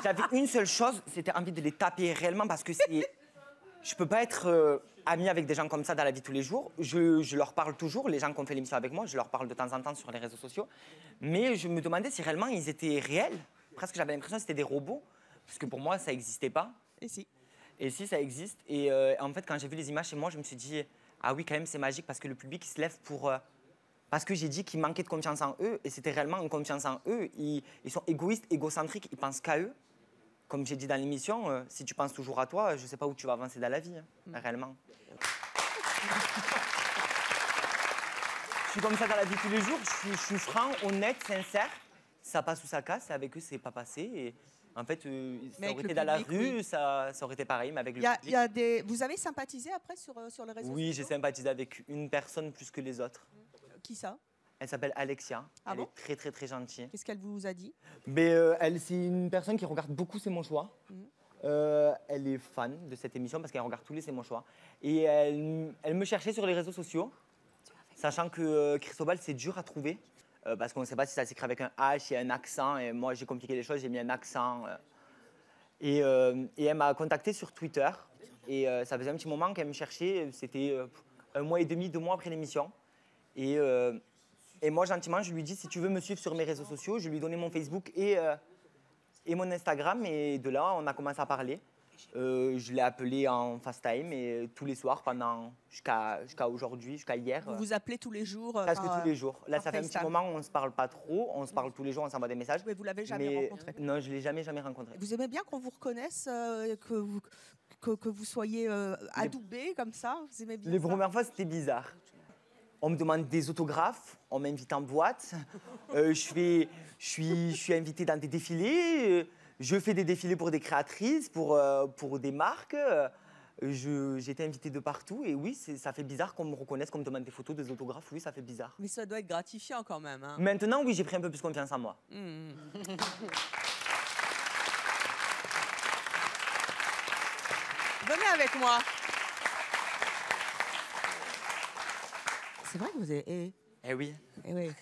Speaker 8: J'avais une seule chose, c'était envie de les taper réellement parce que je peux pas être ami avec des gens comme ça dans la vie tous les jours. Je leur parle toujours, les gens qui ont fait l'émission avec moi, je leur parle de temps en temps sur les réseaux sociaux. Mais je me demandais si réellement ils étaient réels. Presque j'avais l'impression que c'était des robots, parce que pour moi, ça n'existait pas.
Speaker 1: Et si?
Speaker 8: Et si, ça existe. Et en fait, quand j'ai vu les images chez moi, je me suis dit, ah oui, quand même, c'est magique parce que le public, il se lève pour... parce que j'ai dit qu'ils manquaient de confiance en eux et c'était réellement une confiance en eux. Ils sont égoïstes, égocentriques, ils pensent qu'à eux. Comme j'ai dit dans l'émission, si tu penses toujours à toi, je ne sais pas où tu vas avancer dans la vie, réellement. Je suis comme ça dans la vie tous les jours, je suis franc, honnête, sincère. Ça passe ou ça casse, et avec eux, c'est pas passé. Et en fait, ça aurait été dans la rue, oui. ça aurait été pareil, mais avec le public.
Speaker 1: Vous avez sympathisé après sur les réseaux sociaux?
Speaker 8: Oui, j'ai sympathisé avec une personne plus que les autres.
Speaker 1: Qui ça?
Speaker 8: Elle s'appelle Alexia.
Speaker 1: Ah
Speaker 8: elle
Speaker 1: bon?
Speaker 8: est très, très, très gentille.
Speaker 1: Qu'est-ce qu'elle vous a dit?
Speaker 8: Elle, c'est une personne qui regarde beaucoup C'est mon choix. Elle est fan de cette émission parce qu'elle regarde tous les C'est mon choix. Et elle me cherchait sur les réseaux sociaux, sachant que Cristobal, c'est dur à trouver. Parce qu'on ne sait pas si ça s'écrit avec un H et un accent. Et moi, j'ai compliqué les choses, j'ai mis un accent. Et elle m'a contacté sur Twitter. Et ça faisait un petit moment qu'elle me cherchait. C'était 1 mois et demi, 2 mois après l'émission. Et moi, gentiment, je lui dis, si tu veux me suivre sur mes réseaux sociaux, je lui ai donné mon Facebook et mon Instagram. Et de là, on a commencé à parler. Je l'ai appelé en FaceTime et tous les soirs jusqu'à aujourd'hui, jusqu'à hier.
Speaker 1: Vous vous appelez tous les jours?
Speaker 8: Presque tous les jours. Là, ça fait un petit moment où on ne se parle pas trop. On se parle tous les jours, on s'envoie des messages.
Speaker 1: Mais vous ne l'avez jamais rencontré?
Speaker 8: Non, je ne l'ai jamais rencontré.
Speaker 1: Vous aimez bien qu'on vous reconnaisse, que vous soyez adoubé comme ça? Vous aimez bien
Speaker 8: les
Speaker 1: ça?
Speaker 8: premières fois, c'était bizarre. On me demande des autographes, on m'invite en boîte. Je suis invitée dans des défilés. Je fais des défilés pour des créatrices, pour des marques. J'ai été invitée de partout. Et oui, ça fait bizarre qu'on me reconnaisse, qu'on me demande des photos, des autographes. Oui, ça fait bizarre.
Speaker 1: Mais ça doit être gratifiant quand même. Hein.
Speaker 8: Maintenant, oui, j'ai pris un peu plus confiance en moi.
Speaker 1: Venez avec moi. C'est vrai que vous avez...
Speaker 8: Eh oui.
Speaker 1: Eh oui.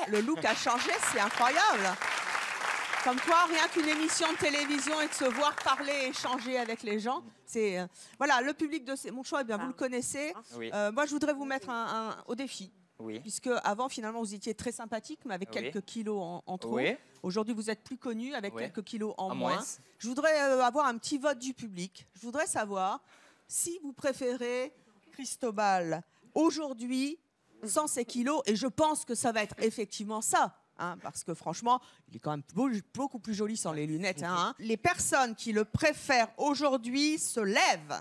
Speaker 1: Le look a changé, c'est incroyable. Comme quoi, rien qu'une émission de télévision et de se voir parler, échanger avec les gens, c'est... voilà, le public de C'est mon choix, eh bien, vous le connaissez.
Speaker 8: Oui.
Speaker 1: Moi, je voudrais vous mettre au défi.
Speaker 8: Oui.
Speaker 1: Puisque avant, finalement, vous étiez très sympathique, mais avec quelques kilos en trop.
Speaker 8: Oui.
Speaker 1: Aujourd'hui, vous êtes plus connu avec quelques kilos en
Speaker 8: moins.
Speaker 1: Je voudrais avoir un petit vote du public. Je voudrais savoir si vous préférez Cristobal aujourd'hui, sans ses kilos, et je pense que ça va être effectivement ça, hein, parce que franchement, il est quand même beaucoup plus joli sans les lunettes. Hein. Les personnes qui le préfèrent aujourd'hui se lèvent.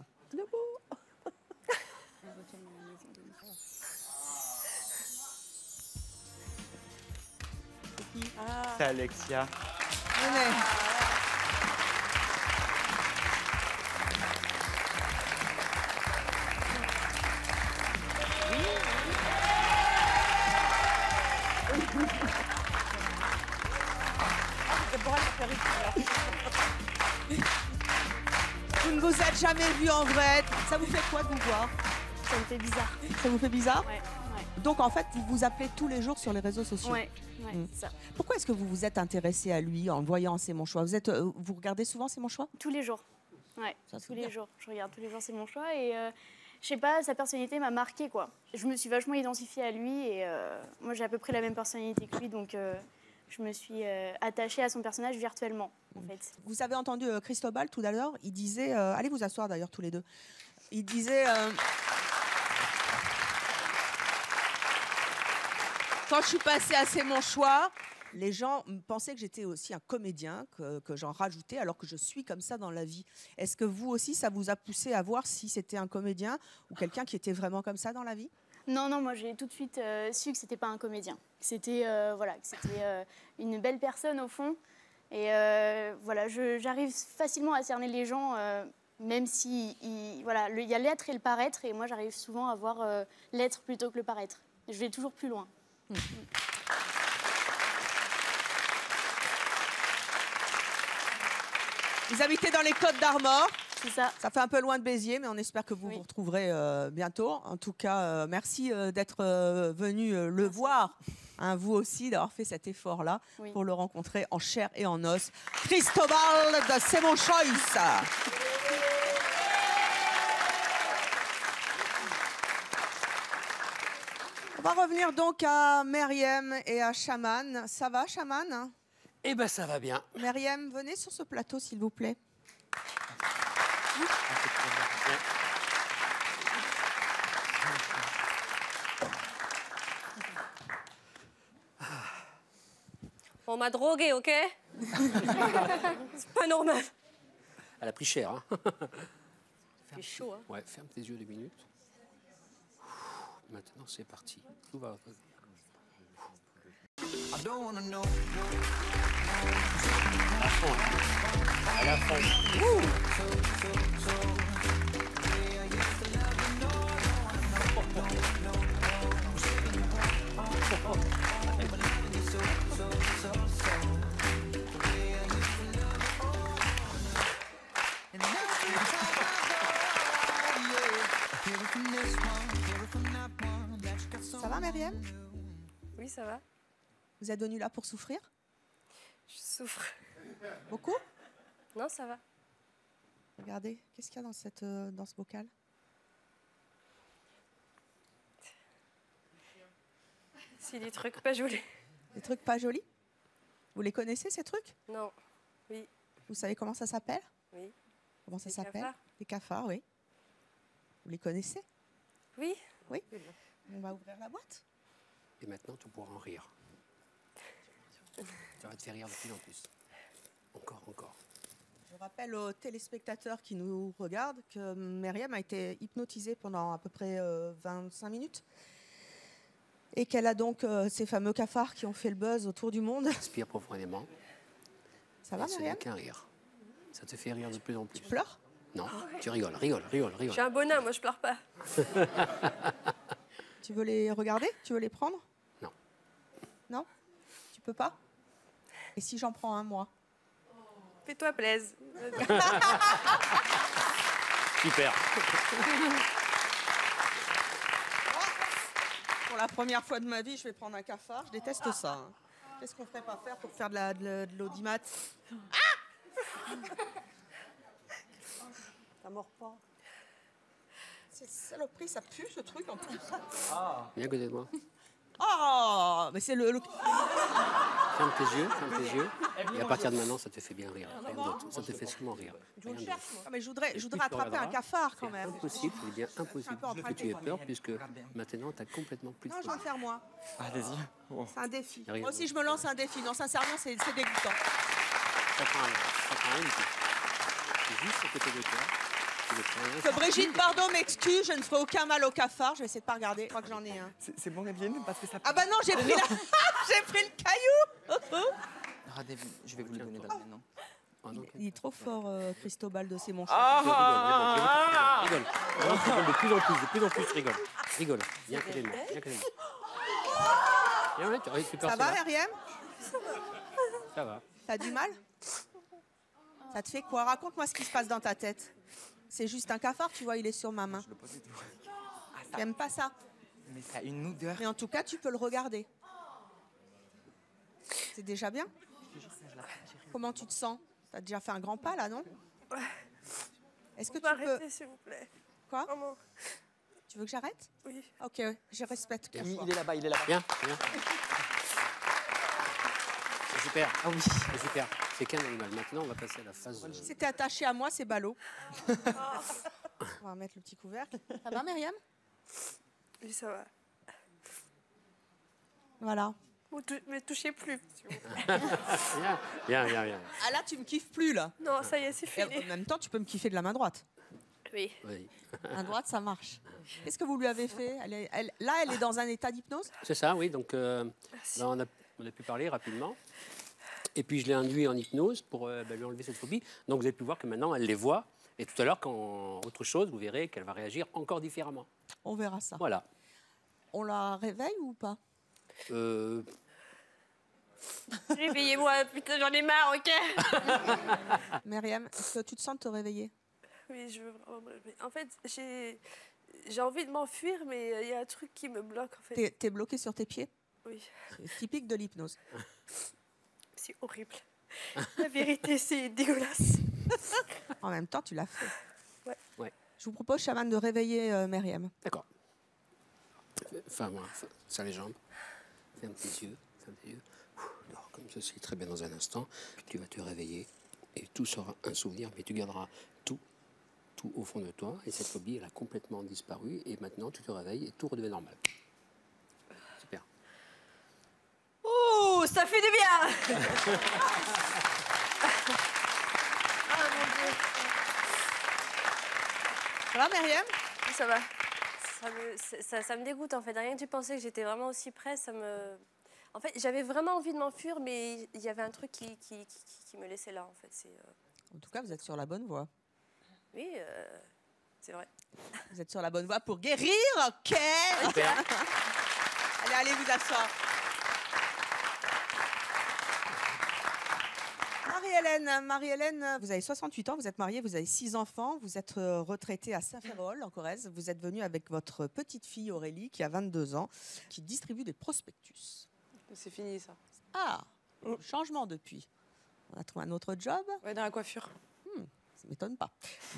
Speaker 8: C'est Alexia.
Speaker 1: Venez. Vous ne vous êtes jamais vu en vrai. Ça vous fait quoi de vous voir?
Speaker 2: Ça me fait bizarre.
Speaker 1: Ça vous fait bizarre?
Speaker 2: Ouais.
Speaker 1: Donc en fait, vous vous appelez tous les jours sur les réseaux sociaux.
Speaker 2: Ouais, c'est ça.
Speaker 1: Pourquoi est-ce que vous vous êtes intéressé à lui en le voyant C'est mon choix? Vous regardez souvent C'est mon choix?
Speaker 2: Tous les jours. Ouais,
Speaker 1: Ça, c'est
Speaker 2: tous
Speaker 1: bien.
Speaker 2: les jours. Je regarde tous les jours C'est mon choix et
Speaker 14: je sais pas, sa personnalité m'a marquée, quoi. Je me suis vachement identifiée à lui et moi j'ai à peu près la même personnalité que lui, donc je me suis attachée à son personnage virtuellement, en fait.
Speaker 1: Vous avez entendu Cristobal tout à l'heure, il disait, allez vous asseoir d'ailleurs tous les deux, il disait, quand je suis passée à C'est mon choix, les gens pensaient que j'étais aussi un comédien, que j'en rajoutais, alors que je suis comme ça dans la vie. Est-ce que vous aussi, ça vous a poussé à voir si c'était un comédien ou quelqu'un qui était vraiment comme ça dans la vie?
Speaker 14: Non, moi j'ai tout de suite su que c'était pas un comédien. C'était une belle personne au fond. Et voilà, j'arrive facilement à cerner les gens, même si il y a l'être et le paraître. Et moi j'arrive souvent à voir l'être plutôt que le paraître. Je vais toujours plus loin.
Speaker 1: Vous habitez dans les Côtes d'Armor.
Speaker 14: C'est ça.
Speaker 1: Ça fait un peu loin de Béziers, mais on espère que vous vous retrouverez bientôt. En tout cas, merci d'être venu le voir, hein, vous aussi, d'avoir fait cet effort-là pour le rencontrer en chair et en os. Cristobal de C'est mon choice. On va revenir donc à Meriem et à Chaman. Ça va, Chaman?
Speaker 15: Eh ben, ça va bien.
Speaker 1: Meriem, venez sur ce plateau, s'il vous plaît.
Speaker 6: On m'a drogué, ok? C'est pas normal.
Speaker 15: Elle a pris cher, hein.
Speaker 6: C'est chaud, hein.
Speaker 15: Ouais, ferme tes yeux 2 minutes. Maintenant, c'est parti. Tout va revenir. À la fin.
Speaker 1: Ça va, Meriem?
Speaker 6: Oui, ça va.
Speaker 1: Vous êtes venue là pour souffrir?
Speaker 6: Je souffre.
Speaker 1: Beaucoup?
Speaker 6: Non, ça va.
Speaker 1: Regardez, qu'est-ce qu'il y a dans ce bocal?
Speaker 6: C'est des trucs pas jolis.
Speaker 1: Des trucs pas jolis? Vous les connaissez, ces trucs?
Speaker 6: Non. Oui.
Speaker 1: Vous savez comment ça s'appelle?
Speaker 6: Oui.
Speaker 1: Comment ça
Speaker 6: Des
Speaker 1: s'appelle?
Speaker 6: cafards.
Speaker 1: Des cafards, oui. Vous les connaissez?
Speaker 6: Oui.
Speaker 1: Oui. On va ouvrir la boîte.
Speaker 15: Et maintenant, tu pourras en rire. Ça va te faire rire de plus en plus. Encore.
Speaker 1: Je rappelle aux téléspectateurs qui nous regardent que Meriem a été hypnotisée pendant à peu près 25 minutes. Et qu'elle a donc ces fameux cafards qui ont fait le buzz autour du monde.
Speaker 15: Inspire profondément.
Speaker 1: Ça va,
Speaker 15: Ce n'est
Speaker 1: Meriem?
Speaker 15: qu'un rire. Ça te fait rire de plus en plus.
Speaker 1: Tu pleures?
Speaker 15: Non, tu rigoles.
Speaker 6: Je suis un bonhomme, moi je pleure pas.
Speaker 1: Tu veux les regarder? Tu veux les prendre?
Speaker 15: Non.
Speaker 1: Non? Tu peux pas? Et si j'en prends un, moi?
Speaker 6: Fais-toi plaisir.
Speaker 15: Super.
Speaker 1: Pour la première fois de ma vie, je vais prendre un cafard. Je déteste ça. Hein. Qu'est-ce qu'on ferait pas faire pour faire de l'audimat? Ça mord pas. C'est saloperie, ça pue ce truc en plus.
Speaker 15: Viens à côté de moi.
Speaker 1: Oh, mais c'est le...
Speaker 15: Ferme tes yeux. Et à partir de maintenant, ça te fait bien rire. Rien d'autre. Ça te fait seulement rire. Rien d'autre.
Speaker 1: Ah, mais je voudrais attraper un cafard quand même.
Speaker 15: Impossible, c'est bien impossible que tu aies peur, puisque maintenant, tu as complètement plus de
Speaker 1: Non, je vais le faire moi.
Speaker 4: Allez-y. Oh.
Speaker 1: C'est un défi.
Speaker 15: Rien
Speaker 1: Moi aussi, je me lance un défi. Non, sincèrement, c'est dégoûtant.
Speaker 15: Ça prend rien du tout. C'est juste à côté de toi.
Speaker 1: Que Brigitte Bardot m'excuse, je ne ferai aucun mal au cafard. Je vais essayer de pas regarder. Je crois que j'en ai un.
Speaker 4: C'est bon, Evelyne, parce que ça...
Speaker 1: Ah bah non, j'ai pris, j'ai pris le caillou.
Speaker 4: Je vais vous le donner maintenant.
Speaker 1: Il est trop fort, Cristobal de C'est mon
Speaker 15: Rigole. De plus en plus, rigole. Viens à côté de moi.
Speaker 1: Ça va, Meriem?
Speaker 15: Ça va.
Speaker 1: T'as du mal? Ça te fait quoi? Raconte-moi ce qui se passe dans ta tête. C'est juste un cafard, tu vois, il est sur ma main.
Speaker 4: Je le pose et tout.
Speaker 1: Tu n'aimes pas ça?
Speaker 4: Mais ça a une odeur.
Speaker 1: Mais en tout cas, tu peux le regarder. C'est déjà bien. Comment tu te sens? T'as déjà fait un grand pas, là, non? Est-ce que tu peux...
Speaker 6: Arrêtez, s'il vous plaît.
Speaker 1: Quoi?
Speaker 6: Maman,
Speaker 1: Tu veux que j'arrête?
Speaker 16: Oui.
Speaker 1: Ok, je respecte.
Speaker 8: Il est là-bas, il est là-bas.
Speaker 15: Bien, bien. C'est super. Ah oui. C'est super. C'est qu'un animal. Maintenant, on va passer à la phase...
Speaker 1: Si c'était attaché à moi, c'est ballot. On va mettre le petit couvercle. Ça va, Myriam?
Speaker 16: Oui, ça va.
Speaker 1: Voilà.
Speaker 16: Mais touchez plus.
Speaker 15: Bien, bien, bien.
Speaker 1: Ah là, tu me kiffes plus, là.
Speaker 16: Non, ça y est, c'est fini.
Speaker 1: Et en même temps, tu peux me kiffer de la main droite.
Speaker 16: Oui.
Speaker 1: Main droite, ça marche. Qu'est-ce que vous lui avez fait? Là, elle est dans un état d'hypnose?
Speaker 15: C'est ça, oui. Donc, là, on a pu parler rapidement. Et puis, je l'ai induit en hypnose pour lui enlever cette phobie. Donc, vous avez pu voir que maintenant, elle les voit. Et tout à l'heure, quand autre chose, vous verrez qu'elle va réagir encore différemment.
Speaker 1: On verra ça.
Speaker 15: Voilà.
Speaker 1: On la réveille ou pas?
Speaker 16: Réveillez-moi, putain, j'en ai marre, ok?
Speaker 1: Myriam, est-ce que tu te sens de te réveiller?
Speaker 16: Oui, je veux vraiment me réveiller. En fait, j'ai envie de m'enfuir, mais il y a un truc qui me bloque, en fait.
Speaker 1: T'es bloqué sur tes pieds?
Speaker 16: Oui.
Speaker 1: C'est typique de l'hypnose.
Speaker 16: C'est horrible. La vérité, c'est dégueulasse.
Speaker 1: En même temps, tu l'as fait.
Speaker 16: Ouais.
Speaker 1: Je vous propose, chaman, de réveiller Myriam.
Speaker 15: D'accord. Enfin, moi, ça les jambes. Ferme tes yeux. Ferme tes yeux. Alors, comme ceci, très bien dans un instant, tu vas te réveiller et tout sera un souvenir, mais tu garderas tout au fond de toi. Et cette phobie, elle a complètement disparu. Et maintenant, tu te réveilles et tout redevient normal. Super.
Speaker 16: Oh, ça fait du bien. Ah, mon Dieu.
Speaker 1: Ça va, Myriam?
Speaker 16: Oui, ça va.
Speaker 6: Ça me dégoûte, en fait. Rien que tu pensais que j'étais vraiment aussi près, ça me... En fait, j'avais vraiment envie de m'enfuir, mais il y avait un truc qui me laissait là, en fait.
Speaker 1: En tout cas, vous êtes sur la bonne voie.
Speaker 6: Oui, c'est vrai.
Speaker 1: Vous êtes sur la bonne voie pour guérir, ok? Allez, vous asseoir. Marie-Hélène, vous avez 68 ans, vous êtes mariée, vous avez 6 enfants, vous êtes retraitée à Saint-Férool, en Corrèze. Vous êtes venue avec votre petite fille Aurélie, qui a 22 ans, qui distribue des prospectus.
Speaker 16: C'est fini, ça.
Speaker 1: Ah, changement depuis. On a trouvé un autre job?
Speaker 16: Ouais, dans la coiffure.
Speaker 1: Ça ne m'étonne pas.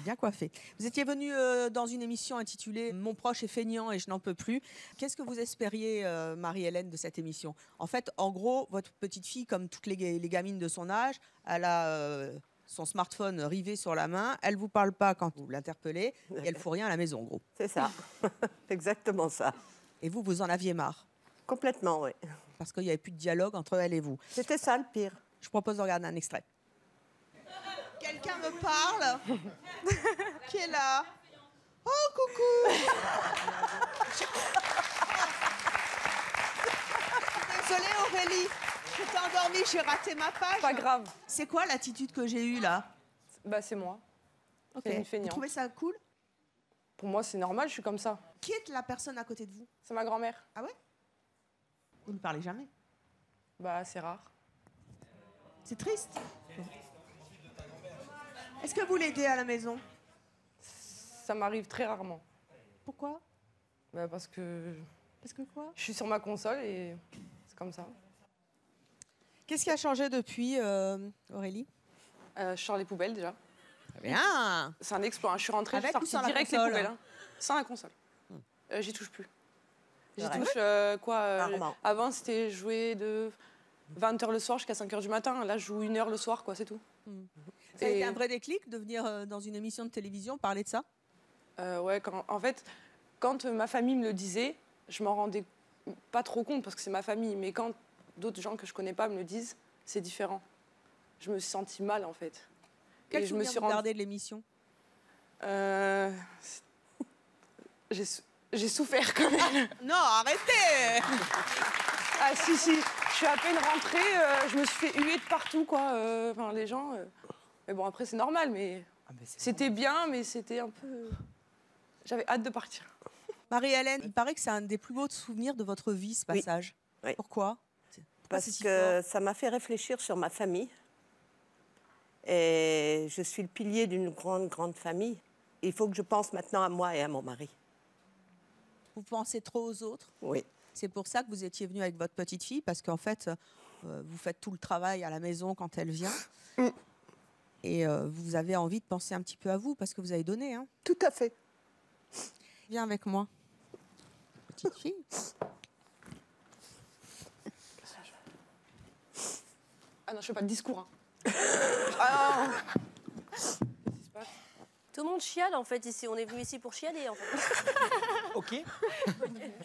Speaker 1: Bien coiffé. Vous étiez venue dans une émission intitulée « Mon proche est feignant et je n'en peux plus ». Qu'est-ce que vous espériez, Marie-Hélène, de cette émission? En fait, en gros, votre petite fille, comme toutes les gamines de son âge, elle a son smartphone rivé sur la main, elle ne vous parle pas quand vous l'interpellez et elle ne fout rien à la maison, en gros.
Speaker 17: C'est ça, exactement ça.
Speaker 1: Et vous, vous en aviez marre?
Speaker 17: Complètement, oui.
Speaker 1: Parce qu'il n'y avait plus de dialogue entre elle et vous.
Speaker 17: C'était ça le pire.
Speaker 1: Je propose de regarder un extrait. Quelqu'un me parle? Qui est là? Oh, coucou. Désolée, Aurélie. Je t'ai endormie, j'ai raté ma page.
Speaker 16: Pas grave.
Speaker 1: C'est quoi l'attitude que j'ai eue, là?
Speaker 16: Bah, c'est moi.
Speaker 1: Ok.
Speaker 16: C'est une
Speaker 1: Vous
Speaker 16: feignante.
Speaker 1: trouvez ça cool?
Speaker 16: Pour moi, c'est normal, je suis comme ça.
Speaker 1: Qui est la personne à côté de vous?
Speaker 16: C'est ma grand-mère.
Speaker 1: Ah ouais? Vous ne parlez jamais?
Speaker 16: Bah, c'est rare.
Speaker 1: C'est triste. Est-ce que vous l'aidez à la maison?
Speaker 16: Ça m'arrive très rarement.
Speaker 1: Pourquoi?
Speaker 16: Bah, parce que...
Speaker 1: Parce que quoi?
Speaker 16: Je suis sur ma console et c'est comme ça.
Speaker 1: Qu'est-ce qui a changé depuis, Aurélie?
Speaker 16: Je sors les poubelles, déjà.
Speaker 1: Bien.
Speaker 16: C'est un exploit. Je suis rentrée,
Speaker 1: Avec
Speaker 16: je
Speaker 1: ou
Speaker 16: suis
Speaker 1: sans
Speaker 16: sortie
Speaker 1: la
Speaker 16: direct les
Speaker 1: console?
Speaker 16: poubelles. Hein. Sans la console. J'y touche plus. J'y
Speaker 17: Ouais.
Speaker 16: touche,
Speaker 17: Rarement.
Speaker 16: avant, c'était jouer de 20h le soir jusqu'à 5h du matin. Là, je joue 1 heure le soir, quoi, c'est tout.
Speaker 1: Ça a été un vrai déclic de venir dans une émission de télévision parler de ça?
Speaker 16: Ouais, en fait, quand ma famille me le disait, je m'en rendais pas trop compte parce que c'est ma famille. Mais quand d'autres gens que je connais pas me le disent, c'est différent. Je me suis sentie mal, en fait.
Speaker 1: Quel
Speaker 16: Et je me suis
Speaker 1: souvenir vous gardez de l'émission?
Speaker 16: J'ai souffert quand même.
Speaker 1: Non, arrêtez.
Speaker 16: Ah si, je suis à peine rentrée, je me suis fait huer de partout, quoi. Enfin, les gens... Mais bon, après, c'est normal, mais... C'était bien, mais c'était un peu... J'avais hâte de partir.
Speaker 1: Marie-Hélène, il paraît que c'est un des plus beaux souvenirs de votre vie, ce passage.
Speaker 17: Oui.
Speaker 1: Pourquoi?
Speaker 17: Parce
Speaker 1: c'est si
Speaker 17: que ça m'a fait réfléchir sur ma famille. Et je suis le pilier d'une grande, grande famille. Il faut que je pense maintenant à moi et à mon mari.
Speaker 1: Vous pensez trop aux autres?
Speaker 17: Oui.
Speaker 1: C'est pour ça que vous étiez venue avec votre petite fille, parce qu'en fait, vous faites tout le travail à la maison quand elle vient. Et vous avez envie de penser un petit peu à vous, parce que vous avez donné. Hein.
Speaker 17: Tout à fait.
Speaker 1: Viens avec moi. petite fille.
Speaker 16: Ah non, je fais pas de discours. Hein.
Speaker 6: Ah non. Tout le monde chiale en fait ici. On est venu ici pour chialer en fait.
Speaker 8: Ok.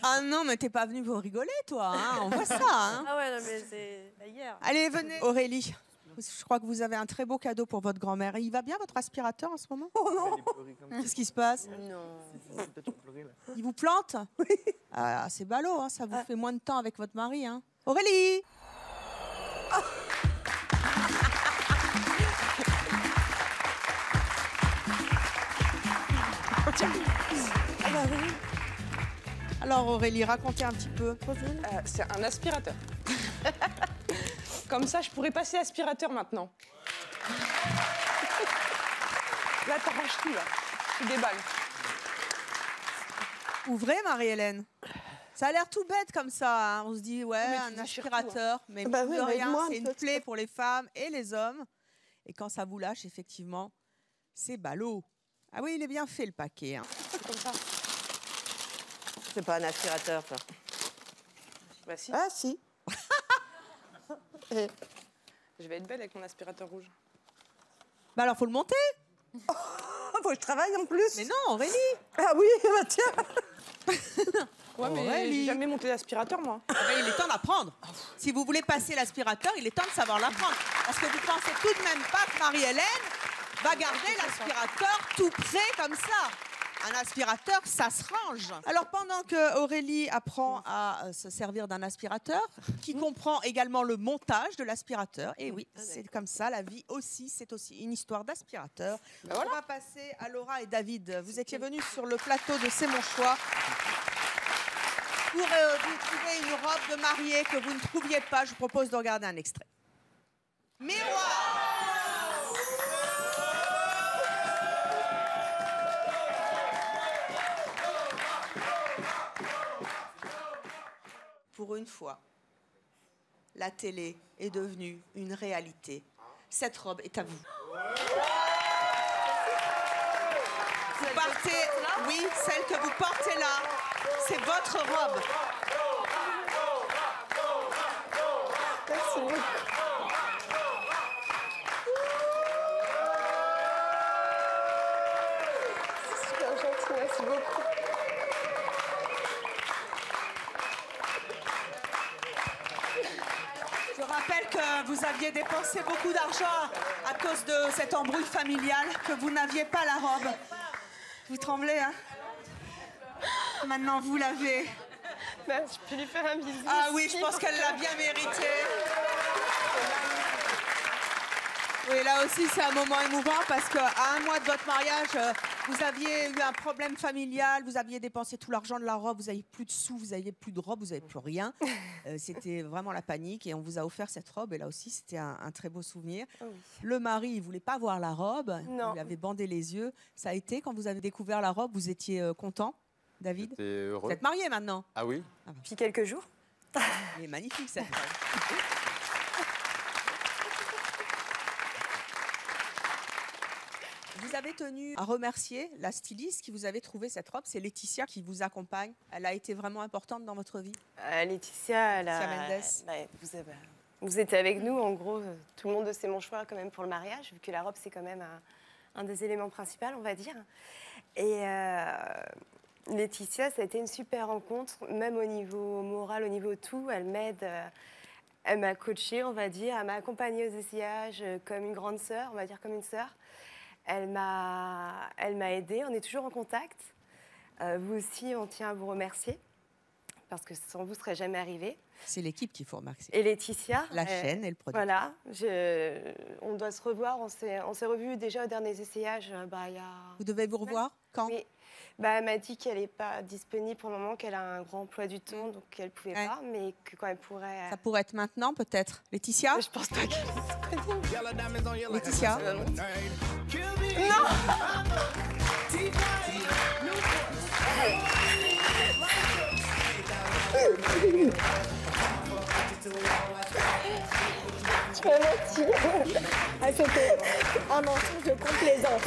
Speaker 1: Ah non, mais t'es pas venu pour rigoler, toi. Hein, on voit ça. Hein.
Speaker 6: Ah ouais, non, mais c'est hier.
Speaker 1: Allez, venez. Aurélie, je crois que vous avez un très beau cadeau pour votre grand-mère. Il va bien, votre aspirateur, en ce moment? Oh non. Qu'est-ce qui se passe?
Speaker 6: Non.
Speaker 1: Il vous plante? Oui. Ah, c'est ballot, hein, ça vous fait moins de temps avec votre mari. Hein. Aurélie! Alors Aurélie, racontez un petit peu.
Speaker 16: C'est un aspirateur. Comme ça, je pourrais passer aspirateur maintenant. Là, t'arraches tout, là. Tu déballes.
Speaker 1: Ouvrez, Marie-Hélène. Ça a l'air tout bête comme ça. Hein. On se dit, ouais, un aspirateur. Mais
Speaker 17: bah oui,
Speaker 1: de rien,
Speaker 17: moi,
Speaker 1: c'est une plaie pour les femmes et les hommes. Et quand ça vous lâche, effectivement, c'est ballot. Ah oui, il est bien fait, le paquet. Hein.
Speaker 16: C'est comme ça.
Speaker 17: C'est pas un aspirateur, ça.
Speaker 16: Bah si.
Speaker 17: Ah si.
Speaker 16: Je vais être belle avec mon aspirateur rouge.
Speaker 1: Bah alors, faut le monter.
Speaker 17: Faut que je travaille en plus.
Speaker 1: Mais non, Aurélie.
Speaker 17: Ah oui, bah tiens.
Speaker 16: Ouais, mais j'ai jamais monté l'aspirateur, moi.
Speaker 1: Il est temps d'apprendre. Si vous voulez passer l'aspirateur, il est temps de savoir l'apprendre. Parce que vous pensez tout de même pas que Marie-Hélène va garder l'aspirateur tout près comme ça. Un aspirateur, ça se range. Alors, pendant que Aurélie apprend à se servir d'un aspirateur, qui comprend également le montage de l'aspirateur, et oui, c'est comme ça, la vie aussi, c'est aussi une histoire d'aspirateur. On va passer à Laura et David. Vous étiez venus sur le plateau de C'est mon choix pour vous trouver une robe de mariée que vous ne trouviez pas. Je vous propose de regarder un extrait. Miroir! Pour une fois, la télé est devenue une réalité. Cette robe est à vous. Vous partez, oui, celle que vous portez là, c'est votre robe.
Speaker 17: Merci beaucoup. C'est super gentil, merci beaucoup.
Speaker 1: Je rappelle que vous aviez dépensé beaucoup d'argent à cause de cette embrouille familiale, que vous n'aviez pas la robe. Vous tremblez, hein? Maintenant, vous l'avez.
Speaker 3: Ben, je peux lui faire un bisou.
Speaker 1: Ah oui, je pense qu'elle l'a bien mérité. Oui, là aussi, c'est un moment émouvant parce qu'à un mois de votre mariage, vous aviez eu un problème familial, vous aviez dépensé tout l'argent de la robe, vous n'aviez plus de sous, vous n'aviez plus de robe, vous n'avez plus rien. C'était vraiment la panique et on vous a offert cette robe et là aussi, c'était un très beau souvenir.
Speaker 3: Oh oui.
Speaker 1: Le mari, il ne voulait pas voir la robe,
Speaker 3: Non.
Speaker 1: il avait bandé les yeux. Ça a été, quand vous avez découvert la robe, vous étiez content, David?
Speaker 18: J'étais heureux.
Speaker 1: Vous êtes mariés maintenant?
Speaker 18: Ah oui?
Speaker 3: Depuis quelques jours.
Speaker 1: Il est magnifique cette robe. Vous avez tenu à remercier la styliste qui vous avait trouvé cette robe. C'est Laetitia qui vous accompagne. Elle a été vraiment importante dans votre vie.
Speaker 3: Laetitia,
Speaker 1: Mendes.
Speaker 3: Vous étiez avec nous, en gros, tout le monde de C'est mon choix quand même pour le mariage, vu que la robe c'est quand même un des éléments principaux, on va dire. Et Laetitia, ça a été une super rencontre, même au niveau moral, au niveau tout. Elle m'aide, elle m'a coachée, on va dire, elle m'a accompagnée aux essayages comme une grande sœur, on va dire comme une sœur. Elle m'a aidée, on est toujours en contact. Vous aussi, on tient à vous remercier, parce que sans vous, ce ne serait jamais arrivé.
Speaker 1: C'est l'équipe qu'il faut remercier.
Speaker 3: Et Laetitia.
Speaker 1: La chaîne et le produit.
Speaker 3: Voilà, on doit se revoir. On s'est revus déjà aux derniers essayages. Il y a...
Speaker 1: Vous devez vous revoir quand?
Speaker 3: Oui. Elle m'a dit qu'elle n'est pas disponible pour le moment, qu'elle a un grand emploi du temps, donc qu'elle ne pouvait pas, mais que quand elle pourrait...
Speaker 1: Ça pourrait être maintenant, peut-être. Laetitia?
Speaker 3: Je pense pas qu'elle est disponible.
Speaker 1: Laetitia?
Speaker 3: Non.
Speaker 2: Je remercie. Ah, c'était un mensonge de complaisance.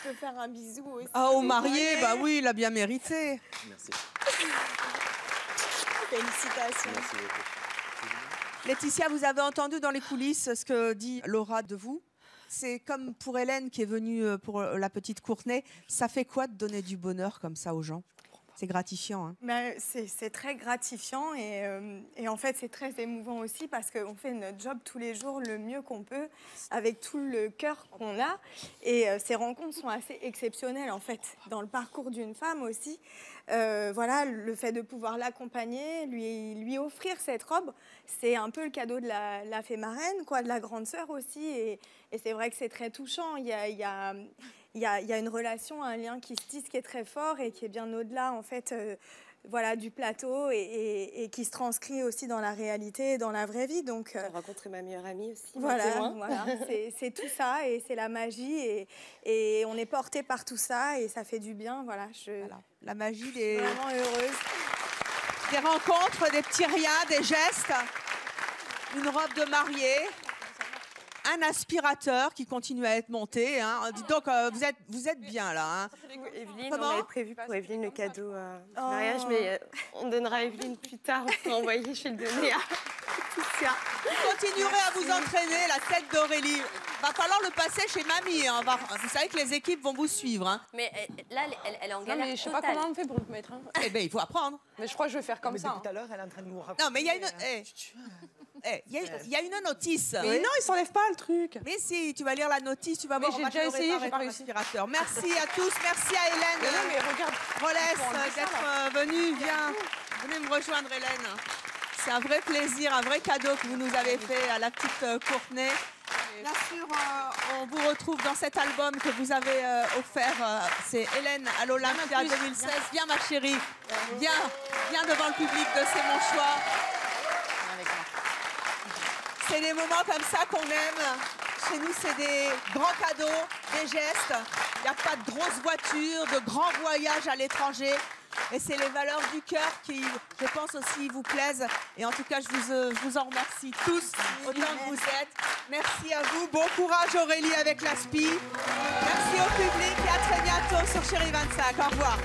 Speaker 18: peux faire un bisou aussi.
Speaker 1: Ah, au marié, bah oui, il a bien mérité.
Speaker 4: Merci.
Speaker 18: Félicitations.
Speaker 4: Merci beaucoup.
Speaker 1: Laetitia, vous avez entendu dans les coulisses ce que dit Laura de vous. C'est comme pour Hélène qui est venue pour la petite Courtenay. Ça fait quoi de donner du bonheur comme ça aux gens? C'est gratifiant. Hein.
Speaker 18: Ben, c'est très gratifiant et en fait c'est très émouvant aussi parce qu'on fait notre job tous les jours le mieux qu'on peut avec tout le cœur qu'on a et ces rencontres sont assez exceptionnelles en fait dans le parcours d'une femme aussi. Voilà, le fait de pouvoir l'accompagner, lui offrir cette robe, c'est un peu le cadeau de la fée marraine, quoi, de la grande sœur aussi et c'est vrai que c'est très touchant. Il y a une relation, un lien qui se tisse qui est très fort et qui est bien au-delà en fait voilà, du plateau et qui se transcrit aussi dans la réalité, dans la vraie vie. Donc,
Speaker 3: j'ai rencontré ma meilleure amie aussi.
Speaker 18: Voilà, c'est tout ça et c'est la magie et on est porté par tout ça et ça fait du bien. Voilà,
Speaker 1: la magie des...
Speaker 18: vraiment heureuse.
Speaker 1: Des rencontres, des petits riens, des gestes, une robe de mariée. Un aspirateur qui continue à être monté. Hein. Dites donc, vous êtes bien là. Hein.
Speaker 3: Evelyne, on avait prévu pour Evelyne le cadeau du mariage, mais on donnera à Evelyne plus tard. On peut envoyer, je vais le donner à Laetitia.
Speaker 1: Vous continuerez à vous entraîner, la tête d'Aurélie. Va falloir le passer chez mamie. Hein. Vous savez que les équipes vont vous suivre. Hein.
Speaker 6: Mais elle est en galère.
Speaker 16: Non, mais je sais pas comment on fait pour le mettre. Hein.
Speaker 1: Eh bien, il faut apprendre.
Speaker 16: Mais je crois que je vais faire comme ça.
Speaker 8: Tout à l'heure, elle est en train de nous raconter.
Speaker 1: Non, mais il y a une... Il y a une notice.
Speaker 16: Mais non, il s'enlève pas le truc.
Speaker 1: Mais si, tu vas lire la notice, tu vas voir.
Speaker 16: Mais j'ai déjà essayé, j'ai pas réussi.
Speaker 1: Merci à tous, merci à Hélène.
Speaker 16: Mais regarde,
Speaker 1: Rollès d'être venue. Viens, venez me rejoindre, Hélène. C'est un vrai plaisir, un vrai cadeau que vous nous avez fait à la petite Courtenay. Bien sûr, on vous retrouve dans cet album que vous avez offert. C'est Hélène à l'Olympia 2016. Viens, ma chérie. Viens devant le public de C'est mon choix. C'est des moments comme ça qu'on aime. Chez nous, c'est des grands cadeaux, des gestes. Il n'y a pas de grosses voitures, de grands voyages à l'étranger. Et c'est les valeurs du cœur qui, je pense aussi, vous plaisent. Et en tout cas, je vous en remercie tous, autant que vous êtes. Merci à vous. Bon courage, Aurélie, avec l'ASPI. Merci au public et à très bientôt sur Chérie 25. Au revoir.